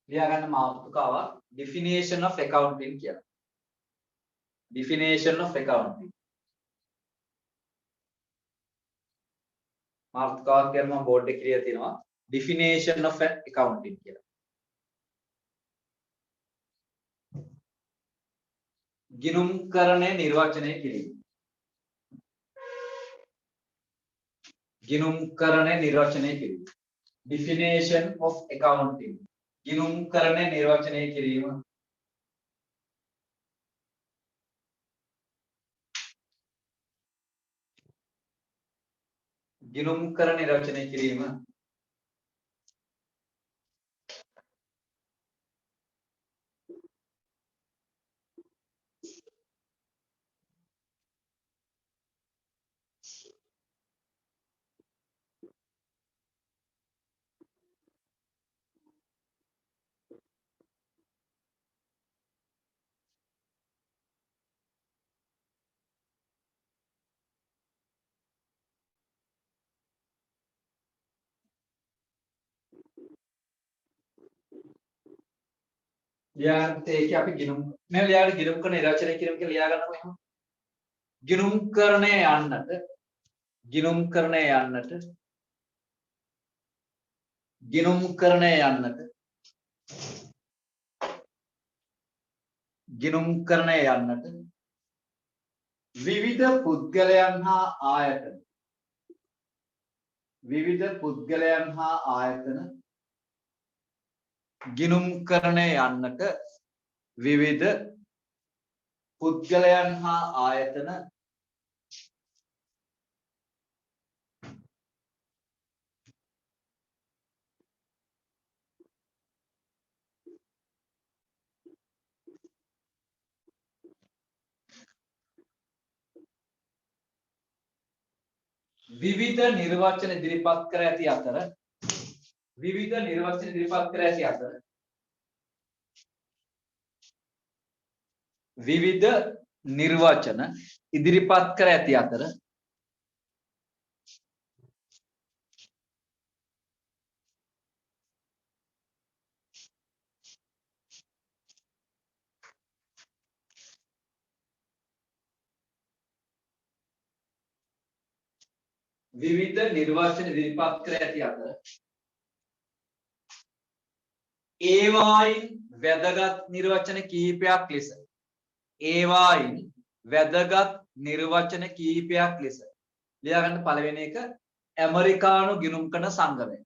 ලියා ගන්න මාතෘකාව definition of accounting කියලා definition of accounting මාතෘකාවක් කියලා මම බෝඩ් එකේ කියලා තියෙනවා definition of accounting කියලා ගිණුම්කරණය නිර්වචනය කිරීම ගිණුම්කරණය නිර්වචනය කිරීම definition of accounting ගිණුම්කරණය නිර්වචනය කිරීම ගිණුම්කරණය නිර්වචනය කිරීම ලියාගන්න ඒකේ අපි ගිණුම් මේ ලියාගන්න ගිණුම්කරණය නිර්වචනය කිරීම කියලා ලියා ගන්නකො එහෙනම් ගිණුම්කරණය යන්නට ගිණුම්කරණය යන්නට ගිණුම්කරණය යන්නට ගිණුම්කරණය යන්නට විවිධ පුද්ගලයන් හා ආයතන ගිණුම්කරණය යන්නට විවිධ පුද්ගලයන් හා ආයතන . විවිධ නිර්වචන ඉදිරිපත් කර ඇති අතර විවිධ නිර්වචන ඉදිරිපත් කර ඇති අතර විවිධ නිර්වචන ඉදිරිපත් කර ඇති අතර විවිධ නිර්වචන ඉදිරිපත් කර ඇති අතර ඒවායින් වැදගත් නිර්වචන කිහිපයක් ලෙස ඒවායින් වැදගත් නිර්වචන කිහිපයක් ලෙස ලියා ගන්න පළවෙනි එක ඇමරිකානු ගිණුම් කරන සංගමය.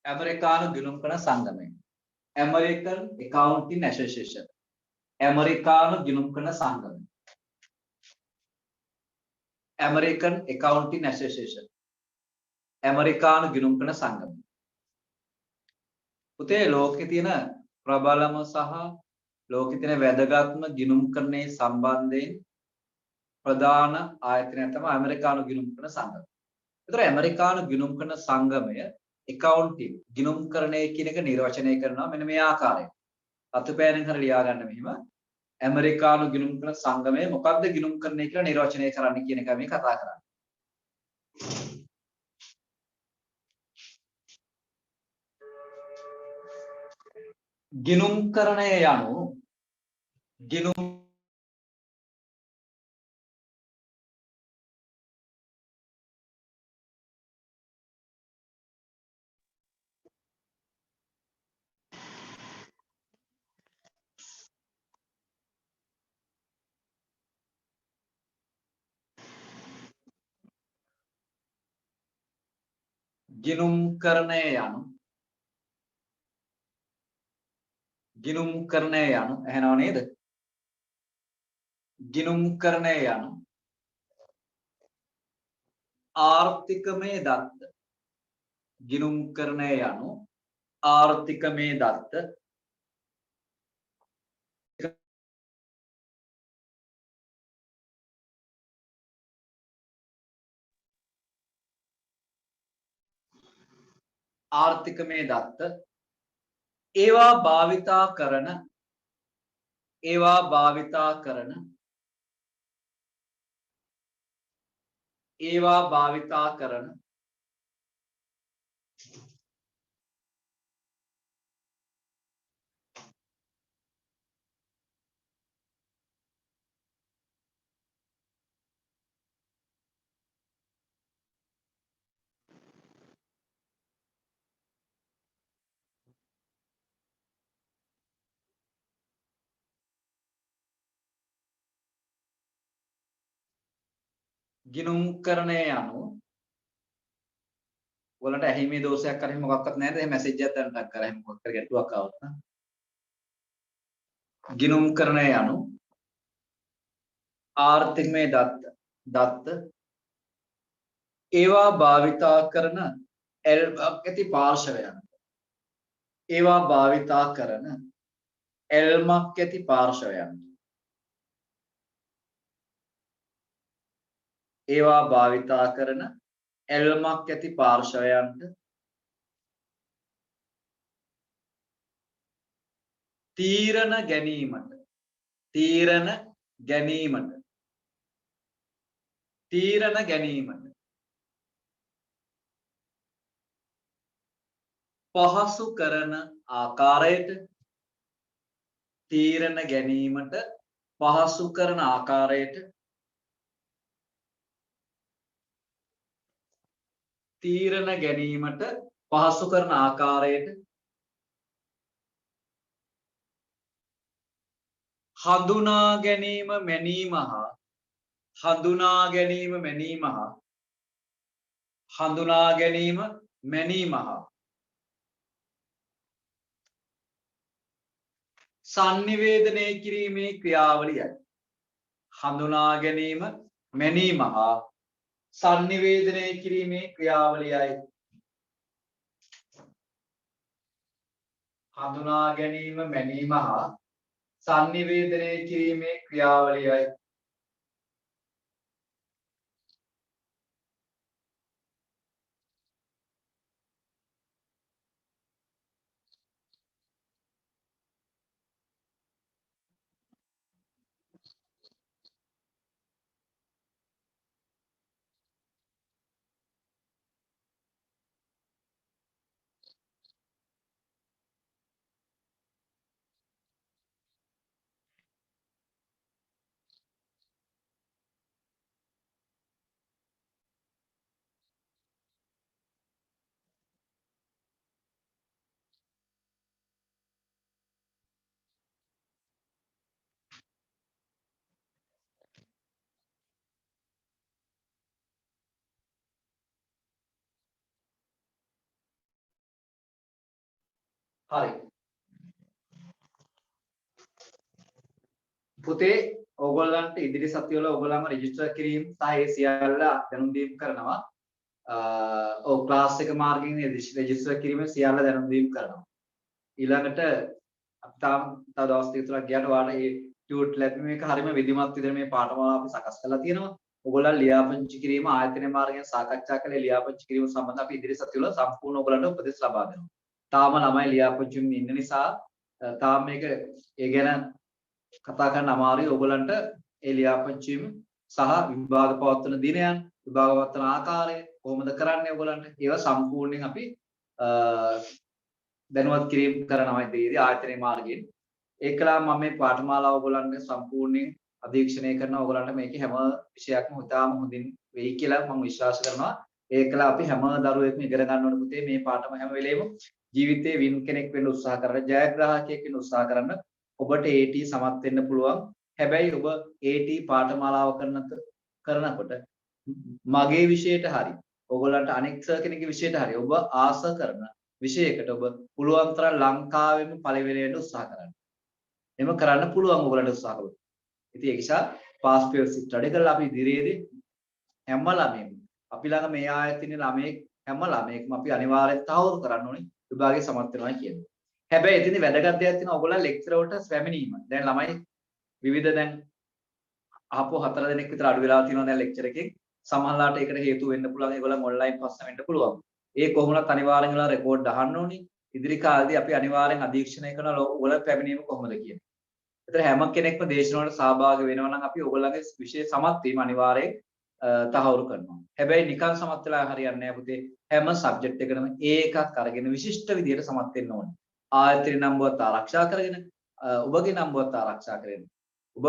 ඇමරිකානු ගිණුම් කරන සංගමය. American Accounting Association. ඇමරිකානු ගිණුම් කරන සංගමය. American Accounting Association. ඇමරිකානු ගිණුම් කරන සංගමය. පුතේ ලෝකේ තියෙන ප්‍රබලම සහ ලෝකේ තියෙන වැදගත්ම ගිණුම් කරන්නේ සම්බන්ධයෙන් ප්‍රධාන ආයතනය තමයි ඇමරිකානු ගිණුම් කරන සංගමය. ඒතර ඇමරිකානු ගිණුම් කරන සංගමය accounting ගිණුම් කරණය කියන එක නිර්වචනය කරනවා මෙන්න මේ ආකාරයෙන්. අතුපෑනෙන් හරිය ලියා ගන්න මෙහිම ඇමරිකානු ගිණුම් කරන සංගමය මොකක්ද ගිණුම් කරණය කියලා නිර්වචනය කරන්න කියන එක මේ කතා කරන්නේ. ගිණුම් කරණය යනු ගිණුම් ගිණුම් කරණය යනු ගිණුම් කරණය යනු එහෙනව නේද? ගිණුම් කරණය යනු ආර්ථිකමය දත්ත ගිණුම් කරණය යනු ආර්ථිකමය දත්ත ආර්ථිකමය දත්ත ඒවා භාවිතා කරන ගිණුම් කරණය යනු ඔයාලට ඇහිමේ දෝෂයක් කරේ මොකක්වත් නැද්ද? එහෙනම් මැසේජ් එකක් දාන්න ටක් කරා එහෙනම් මොකක් කර ගැටුවක් ආවොත් නම් ගිණුම් කරණය යනු ආර්ථිකමය දත්ත ඒවා භාවිතා කරන ඇති පාර්ශවයන් ඒවා භාවිතා කරන එල්මක් ඇති පාර්ශවයන්ට ඒවා භාවිතා කරන එල්මක් ඇති පාර්ශවයන්ට තීරණ ගැනීමට තීරණ ගැනීමට පහසු කරන ආකාරයට තීරණ ගැනීමට පහසු කරන ආකාරයට තීරණ ගැනීමට පහසු කරන ආකාරයට හඳුනා ගැනීම මැනීම හා හඳුනා ගැනීම මැනීම හා sannivedanaya කිරීමේ ක්‍රියාවලියයි. හඳුනා ගැනීම මැනීම හා sannivedanaya කිරීමේ ක්‍රියාවලියයි. හඳුනා ගැනීම මැනීම හා sannivedanaya කිරීමේ ක්‍රියාවලියයි. හරි. පුතේ ඕගොල්ලන්ට ඉදිරි සතිවල ඕගොල්ලන්ව රෙජිස්ටර් කිරීම සහ ඒ සියල්ල දැනුම් දීම කරනවා. ඔව් ක්ලාස් එක මාර්ගයෙන් රෙජිස්ටර් කිරීම සියල්ල දැනුම් දීම කරනවා. ඊළඟට අපි තාම තව දවස් දෙක තුනක් ගියාට ඔයාලට මේ ටියුට් ලැබීම එක හරියම විධිමත් විදිහට මේ පාඨමාලාව අපි සකස් කරලා තියෙනවා. ඕගොල්ලන් ලියාපදිංචි කිරීම ආයතන මාර්ගයෙන් සාකච්ඡා කළේ ලියාපදිංචි කිරීම සම්බන්ධ අපි ඉදිරි සතිවල සම්පූර්ණ ඕගොල්ලන්ට උපදෙස් ලබා දෙනවා. තාම ළමයි ලියාපදිංචි වෙමින් ඉන්න නිසා තාම මේක ඒ ගැන කතා කරන්න අමාරුයි. ඕගොල්ලන්ට ඒ ලියාපදිංචි වීම සහ විභාග පවත්වන දිනයන් විභාග පවත්වන ආකාරය කොහොමද කරන්නේ ඕගොල්ලන්ට ඒවා සම්පූර්ණයෙන් අපි දැනුවත් කිරීම කරනවා ඉදිරියේ ආයතනයේ මාර්ගයෙන්. ඒකලා මම මේ පාඨමාලාව ඔයගොල්ලන්ට සම්පූර්ණයෙන් අධීක්ෂණය කරනවා. ඔයගොල්ලන්ට මේකේ හැම විෂයක්ම උදාම හොඳින් වෙයි කියලා මම විශ්වාස කරනවා. ඒකලා අපි හැම දරුවෙක්ම ඉගෙන ගන්න ඕන පුතේ මේ පාඨම හැම වෙලේම ජීවිතේ වින් කෙනෙක් වෙන්න උත්සාහ කරන්න, ජයග්‍රාහකයෙක් වෙන්න උත්සාහ කරන්න. ඔබට AT සමත් වෙන්න පුළුවන්. හැබැයි ඔබ AT පාඨමාලාව කරනකොට මගේ විෂයට හරි ඔයගොල්ලන්ට අනෙක් සර් කෙනෙක්ගේ විෂයට හරි ඔබ ආස කරන විෂයකට ඔබ පුළුවන් තරම් ලංකාවෙම පළවෙනි වෙන්න උත්සාහ කරන්න. එම කරන්න පුළුවන් ඔයගොල්ලන්ට උත්සාහ කළොත්. ඉතින් ඒ නිසා පාස් පේපර් ස්ටඩි කරලා අපි ඉදිරියේදී හැම ළමයෙක්ම අපි ළඟ මේ ආයතනයේ ළමයෙක් හැම ළමයෙක්ම අපි අනිවාර්යෙන් තහවුරු කරන්න ඕනේ විභාගයේ සමත් වෙනවා කියන්නේ. හැබැයි එතනදී වැදගත් දෙයක් තියෙනවා ඔයගොල්ලන් ලෙක්චර් වලට පැමිණීම. දැන් ළමයි විවිධ දැන් ආපහු 4 දිනක් විතර අඩු වෙලා තියෙනවා දැන් ලෙක්චර් එකෙන්. සමහරලාට ඒකට හේතු වෙන්න පුළුවන් ඒගොල්ලන් ඔන්ලයින් පස්ස වෙන්න පුළුවන්. ඒ කොහොමවත් අනිවාර්යෙන් ඔයාලා රෙකෝඩ් අහන්න ඕනේ. ඉදිරි කාලේදී අපි අනිවාර්යෙන් අධීක්ෂණය කරන ඔයගොල්ලන් පැමිණීම කොහොමද කියන්නේ. ඒතර හැම කෙනෙක්ම දේශන වලට සහභාගී වෙනවා නම් අපි ඔයගොල්ලන්ගේ විෂය සමත් වීම අනිවාර්යෙන් තහවුරු කරනවා. හැබැයි නිකන් සමත් වෙලා හරියන්නේ නැහැ පුතේ. හැම සබ්ජෙක්ට් එකකටම ඒකක් අරගෙන විශිෂ්ට විදියට සමත් වෙන්න ඕනේ. ආයතන නම්බුවත් ආරක්ෂා කරගෙන ඔබගේ නම්බුවත් ආරක්ෂා කරගෙන ඔබ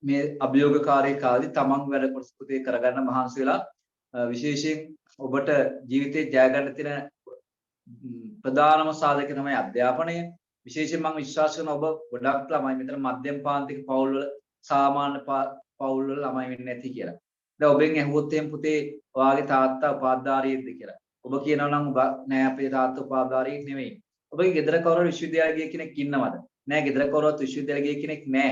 මේ අභියෝගකාරී කාලේ තමන් වැඩ කොටස පුතේ කරගන්න මහන්සි වෙලා විශේෂයෙන් ඔබට ජීවිතේ ජය ගන්න තියෙන ප්‍රධානම සාධක තමයි අධ්‍යාපනය. විශේෂයෙන් මම විශ්වාස කරනවා ඔබ ගොඩක් ළමයි මෙතන මධ්‍යම පාන්තික පවුල් වල සාමාන්‍ය පවුල් වල ළමයි වෙන්නේ නැති කියලා. දැන් ඔබෙන් ඇහුවොත් එහෙනම් පුතේ ඔයාගේ තාත්තා උපාධාරියෙක්ද කියලා. ඔබ කියනවා නම් ඔබ නෑ අපේ තාත්තා උපාධාරියෙක් නෙවෙයි. ඔබගේ ගෙදර කවුරු විශ්වවිද්‍යාලය ගිය කෙනෙක් ඉන්නවද? නෑ ගෙදර කවුරුවත් විශ්වවිද්‍යාලය ගිය කෙනෙක් නෑ.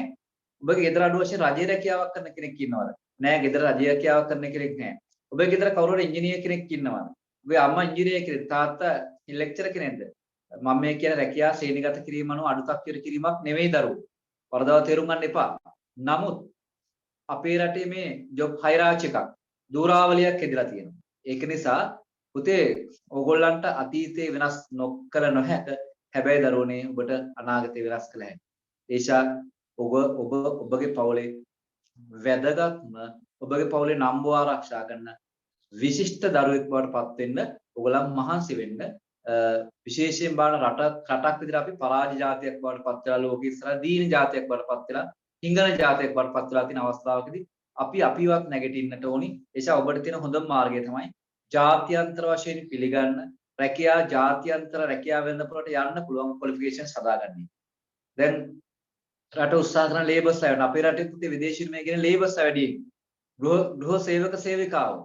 ඔබගේ ගෙදර අඩු වශයෙන් රජයේ රැකියාවක් කරන කෙනෙක් ඉන්නවද? නෑ ගෙදර රජයේ රැකියාවක් කරන කෙනෙක් නෑ. ඔබගේ ගෙදර කවුරු හරි ඉංජිනේර කෙනෙක් ඉන්නවද? ඔබේ අම්මා ඉංජිනේර කෙනෙක්, තාත්තා ලෙක්චරර් කෙනෙක්ද? මම මේ කියන රැකියා ශ්‍රේණිගත කිරීම අනුව අඩුතක් කිරීමක් නෙවෙයි දරුවෝ. වරදවා තේරුම් ගන්න එපා. නමුත් අපේ රටේ මේ ජොබ් හයිරාචි එකක් දූරාවලියක් ඇදලා තියෙනවා. ඒක නිසා පුතේ ඕගොල්ලන්ට අතීතේ වෙනස් නොකළ නොහැක. හැබැයි දරුවනේ ඔබට අනාගතේ වෙනස් කළ හැකියි. ඒෂා ඔබගේ පවුලේ වැදගත්ම ඔබගේ පවුලේ නම්බුව ආරක්ෂා කරන විශිෂ්ට දරුවෙක් බවට පත් වෙන්න ඔයගොල්ලන් මහන්සි වෙන්න. විශේෂයෙන් බලන රටක් විදිහට අපි පරාජය ජාතියක් බවට පත් වෙලා ලෝකෙ ඉස්සරහ දීන ජාතියක් බවට පත් වෙලා හිඟන ජාතියක් බවට පත් වෙලා තියෙන අවස්ථාවකදී අපිවත් නැගිටින්නට ඕනි. එනිසා ඔබට තියෙන හොඳම මාර්ගය තමයි ජාත්‍යන්තර වශයෙන් පිළිගන්න රැකියා ජාත්‍යන්තර රැකියා වෙළඳපොළට යන්න පුළුවන් ක්වොලිෆිකේෂන්ස් හදාගන්න. දැන් රට උත්සාහ කරන ලේබර්ස් අය වෙන අපේ රටේ පුතේ විදේශීය මේ කියන ලේබර්ස් අය වැඩි. ගෘහ සේවක සේවිකාවෝ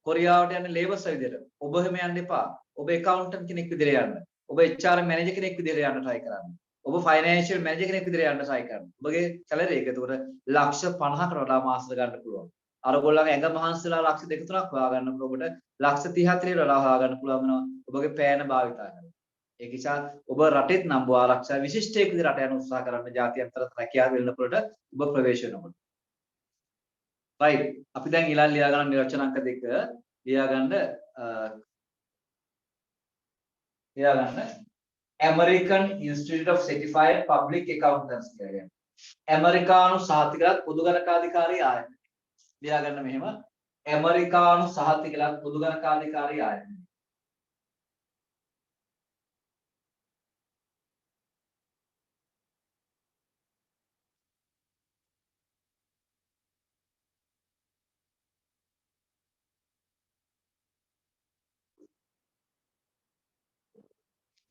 කොරියාවට යන ලේබර්ස් අය විදිහට. ඔබ එහෙම යන්න එපා. ඔබ ඇකවුන්ටන්ට් කෙනෙක් විදිහට යන්න. ඔබ HR මැනේජර් කෙනෙක් විදිහට යන්න try කරන්න. ඔබ ෆයිනෑන්ෂියල් මැනේජර් කෙනෙක් විදිහට යන්න try කරන්න. ඔබගේ සැලරි එක එතකොට ලක්ෂ 50කට වඩා මාසෙට ගන්න පුළුවන්. අර ගොල්ලන්ගේ ඇඟ මහන්සිලා ලක්ෂ 2-3ක් හොයා ගන්න ඔබට ලක්ෂ 30-40 වඩා හොයා ගන්න පුළුවන් වෙනවා. ඔබගේ පෑන භාවිතා කරලා. ඒක නිසා ඔබ රටෙත් නම්බු ආරක්ෂා විශිෂ්ටයෙක් විදිහට රට යන උත්සාහ කරන්න ජාත්‍යන්තර රැකියාව වෙළඳපොළට ඔබ ප්‍රවේශ වෙනකොට. right අපි දැන් ඊළඟ ලියා ගන්න නිර්වචන අංක 2 ලියා ගන්න American Institute of Certified Public Accountants කියලා කියන්නේ. ඇමරිකානු සහතිකලත් පොදු ගණකාධිකාරී ආයතනය. ලියා ගන්න මෙහෙම ඇමරිකානු සහතිකලත් පොදු ගණකාධිකාරී ආයතනය.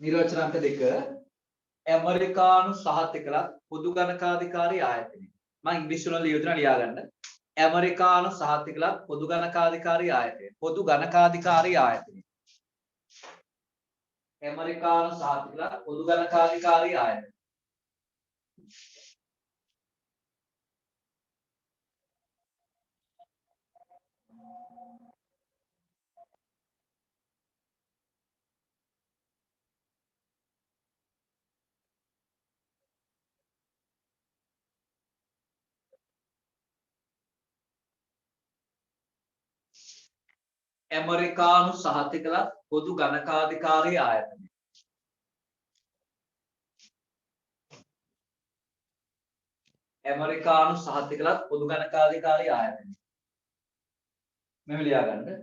නිර්වචන අංක 2 ඇමරිකානු සහතිකලත් පොදු ගණකාධිකාරී ආයතනය. මම ඉංග්‍රීසි වල ලියුවා ලියා ගන්න. ඇමරිකානු සහතිකලත් පොදු ගණකාධිකාරී ආයතනය. පොදු ගණකාධිකාරී ආයතනය. ඇමරිකානු සහතිකලත් පොදු ගණකාධිකාරී ආයතනය. ඇමරිකානු සහතිකලත් පොදු ගණකාධිකාරී ආයතනය. ඇමරිකානු සහතිකලත් පොදු ගණකාධිකාරී ආයතනය. මෙහෙම ලියා ගන්න.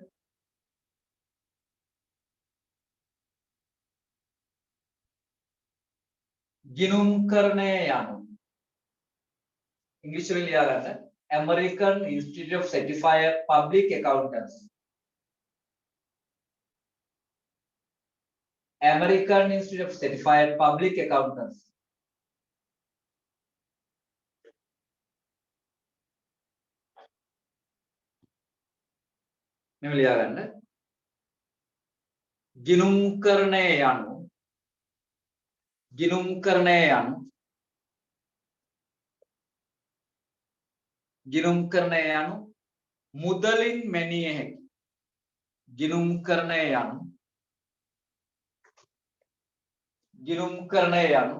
ගිණුම්කරණය යනු ඉංග්‍රීසි වලින් ලියා ගන්න. American Institute of Certified Public Accountants. American Institute of Certified Public Accountants. මෙහෙම ලියා ගන්න. ගිණුම්කරණය යනු ගිණුම්කරණය යනු ගිණුම්කරණය යනු මුදලින් මැනිය හැකි. ගිණුම්කරණය යනු ගිණුම්කරණය යනු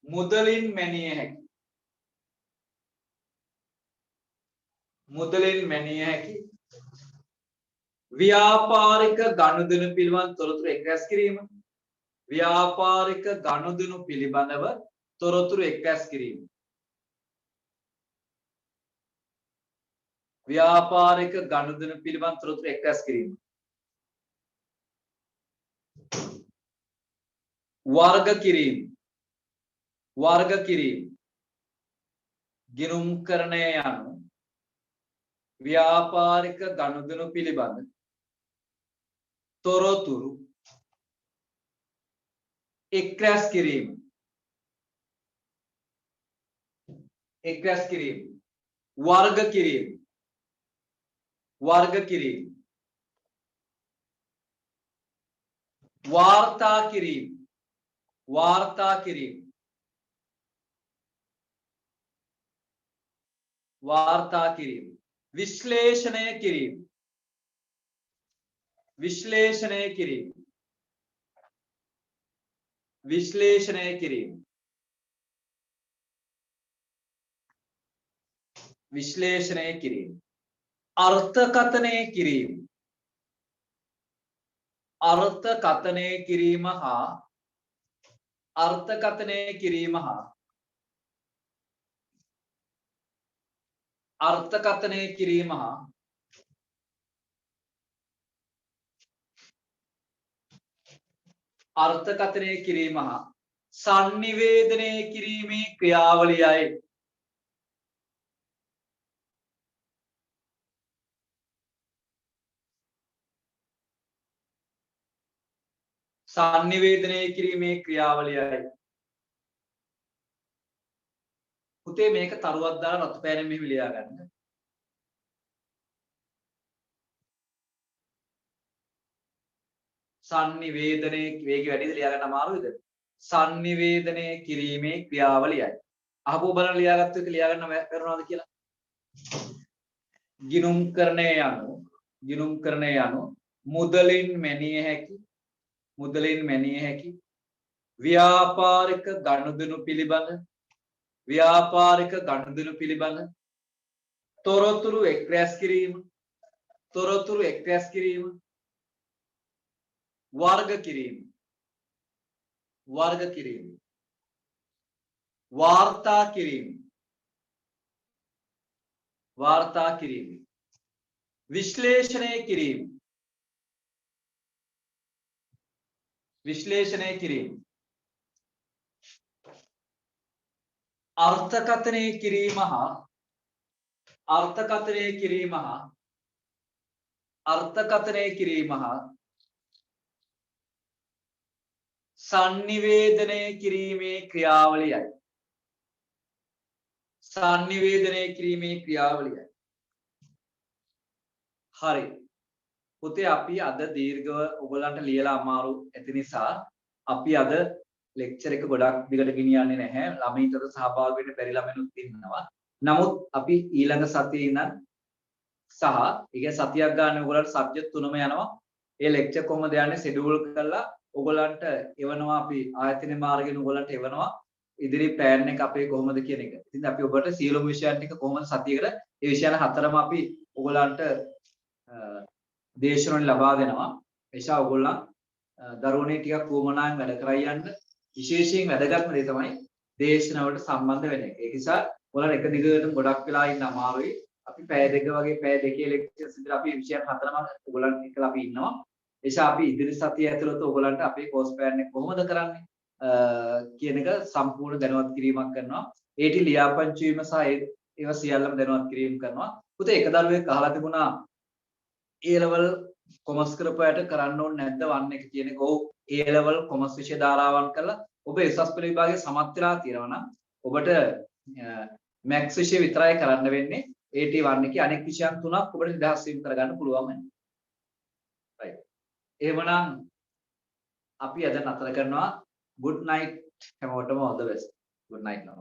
මුදලින් මැනිය හැකි. මුදලින් මැනිය හැකි ව්‍යාපාරික ගනුදෙනු පිළිබඳ තොරතුරු එක්රැස් කිරීම. ව්‍යාපාරික ගනුදෙනු පිළිබඳව තොරතුරු එක්රැස් කිරීම. ව්‍යාපාරික ගනුදෙනු පිළිබඳ තොරතුරු එක්රැස් කිරීම. වර්ග කිරීම. වර්ග කිරීම. ගිණුම්කරණය යනු ව්‍යාපාරික ගනුදෙනු පිළිබඳ තොරතුරු එක්රැස් කිරීම. එක්රැස් කිරීම. වර්ග කිරීම. වර්ග කිරීම. වාර්තා කිරීම. වාර්තා කිරීම. වාර්තා කිරීම. විශ්ලේෂණය කිරීම. විශ්ලේෂණය කිරීම. විශ්ලේෂණය කිරීම. විශ්ලේෂණය කිරීම. අර්ථකථනය කිරීම. අර්ථකථනය කිරීම හා අර්ථකථනය කිරීම හා අර්ථකථනය කිරීම හා අර්ථකථනය කිරීම හා සංනිවේදනය කිරීමේ ක්‍රියාවලියයි. සංනිවේදනය කිරීමේ ක්‍රියාවලියයි. පුතේ මේක තරුවක් දාලා රතු පෑනෙන් මෙහෙම ලියා ගන්න. සංනිවේදනයේ වේගය වැඩිද ලියා ගන්න අමාරුයිද? සංනිවේදනය කිරීමේ ක්‍රියාවලියයි. අහපුව බලන්න ලියාගත්තු එක ලියා ගන්න බැරිනවද කියලා? ගිණුම්කරණය යනු මුදලින් මැනිය හැකි ව්‍යාපාරික ගනුදෙනු පිළිබඳ තොරතුරු එක්රැස් කිරීම වර්ග කිරීම වාර්තා කිරීම විශ්ලේෂණය කිරීම අර්ථකථනය කිරීම හා සංනිවේදනය කිරීමේ ක්‍රියාවලියයි. හරි. පුතේ අපි අද දීර්ඝව ඔයගලන්ට ලියලා අමාරු ඇති නිසා අපි අද ලෙක්චර් එක ගොඩක් දිගට ගෙනියන්නේ නැහැ. ළමයින්ට සහභාගී වෙන්න බැරි ළමයිනුත් ඉන්නවා. නමුත් අපි ඊළඟ සතියේ ඉඳන් සහ ඊගේ සතියක් ගන්න ඔයගලන්ට සබ්ජෙක්ට් තුනම යනවා. ඒ ලෙක්චර් කොහොමද යන්නේ ෂෙඩියුල් කරලා ඔයගලන්ට එවනවා අපි ආයතන මාර්ගයෙන් ඔයගලන්ට එවනවා. ඉදිරි ප්ලෑන් එක අපේ කොහොමද කියන එක. ඉතින් අපි ඔබට සියලුම විෂයන් ටික කොහොමද සතියකට ඒ විෂයන් හතරම අපි ඔයගලන්ට දේශනාවලින් ලබා දෙනවා. එනිසා ඔයගොල්ලන් දරුවනේ ටිකක් වුමනාවෙන් වැඩ කරයි යන්න. විශේෂයෙන් වැදගත්ම දේ තමයි දේශනාවට සම්බන්ධ වෙන එක. ඒ නිසා ඔයාලා එක දිගටම ගොඩක් වෙලා ඉන්න අමාරුයි. අපි පැය දෙක වගේ පැය දෙකේ ලෙක්චර්ස් විතර අපි විෂයන් හතරම ඔයගොල්ලන් එක්කලා අපි ඉන්නවා. ඒ නිසා අපි ඉදිරි සතිය ඇතුළත ඔයගොල්ලන්ට අපේ කෝස් ප්ලෑන් එක කොහොමද කරන්නේ කියන එක සම්පූර්ණ දැනුවත් කිරීමක් කරනවා. ඒටි ලියාපදිංචි වීම සහ ඒව සියල්ලම දැනුවත් කිරීම කරනවා. පුතේ එක දරුවෙක් අහලා තිබුණා A level කොමර්ස් කරපුවාට කරන්න ඕනේ නැද්ද 1 එක කියන එක. ඔව් A level කොමර්ස් විෂය ධාරාවන් කරලා ඔබ SSS පෙළ විභාගයේ සමත් වෙලා තියෙනවා නම් ඔබට මැත්ස් විෂය විතරයි කරන්න වෙන්නේ. AT 1 එකේ අනෙක් විෂයන් තුනක් ඔබට නිදහස් වීම කරගන්න පුළුවන් වෙනවා. right. එහෙමනම් අපි අද නතර කරනවා. good night හැමෝටම all the best. good night නම.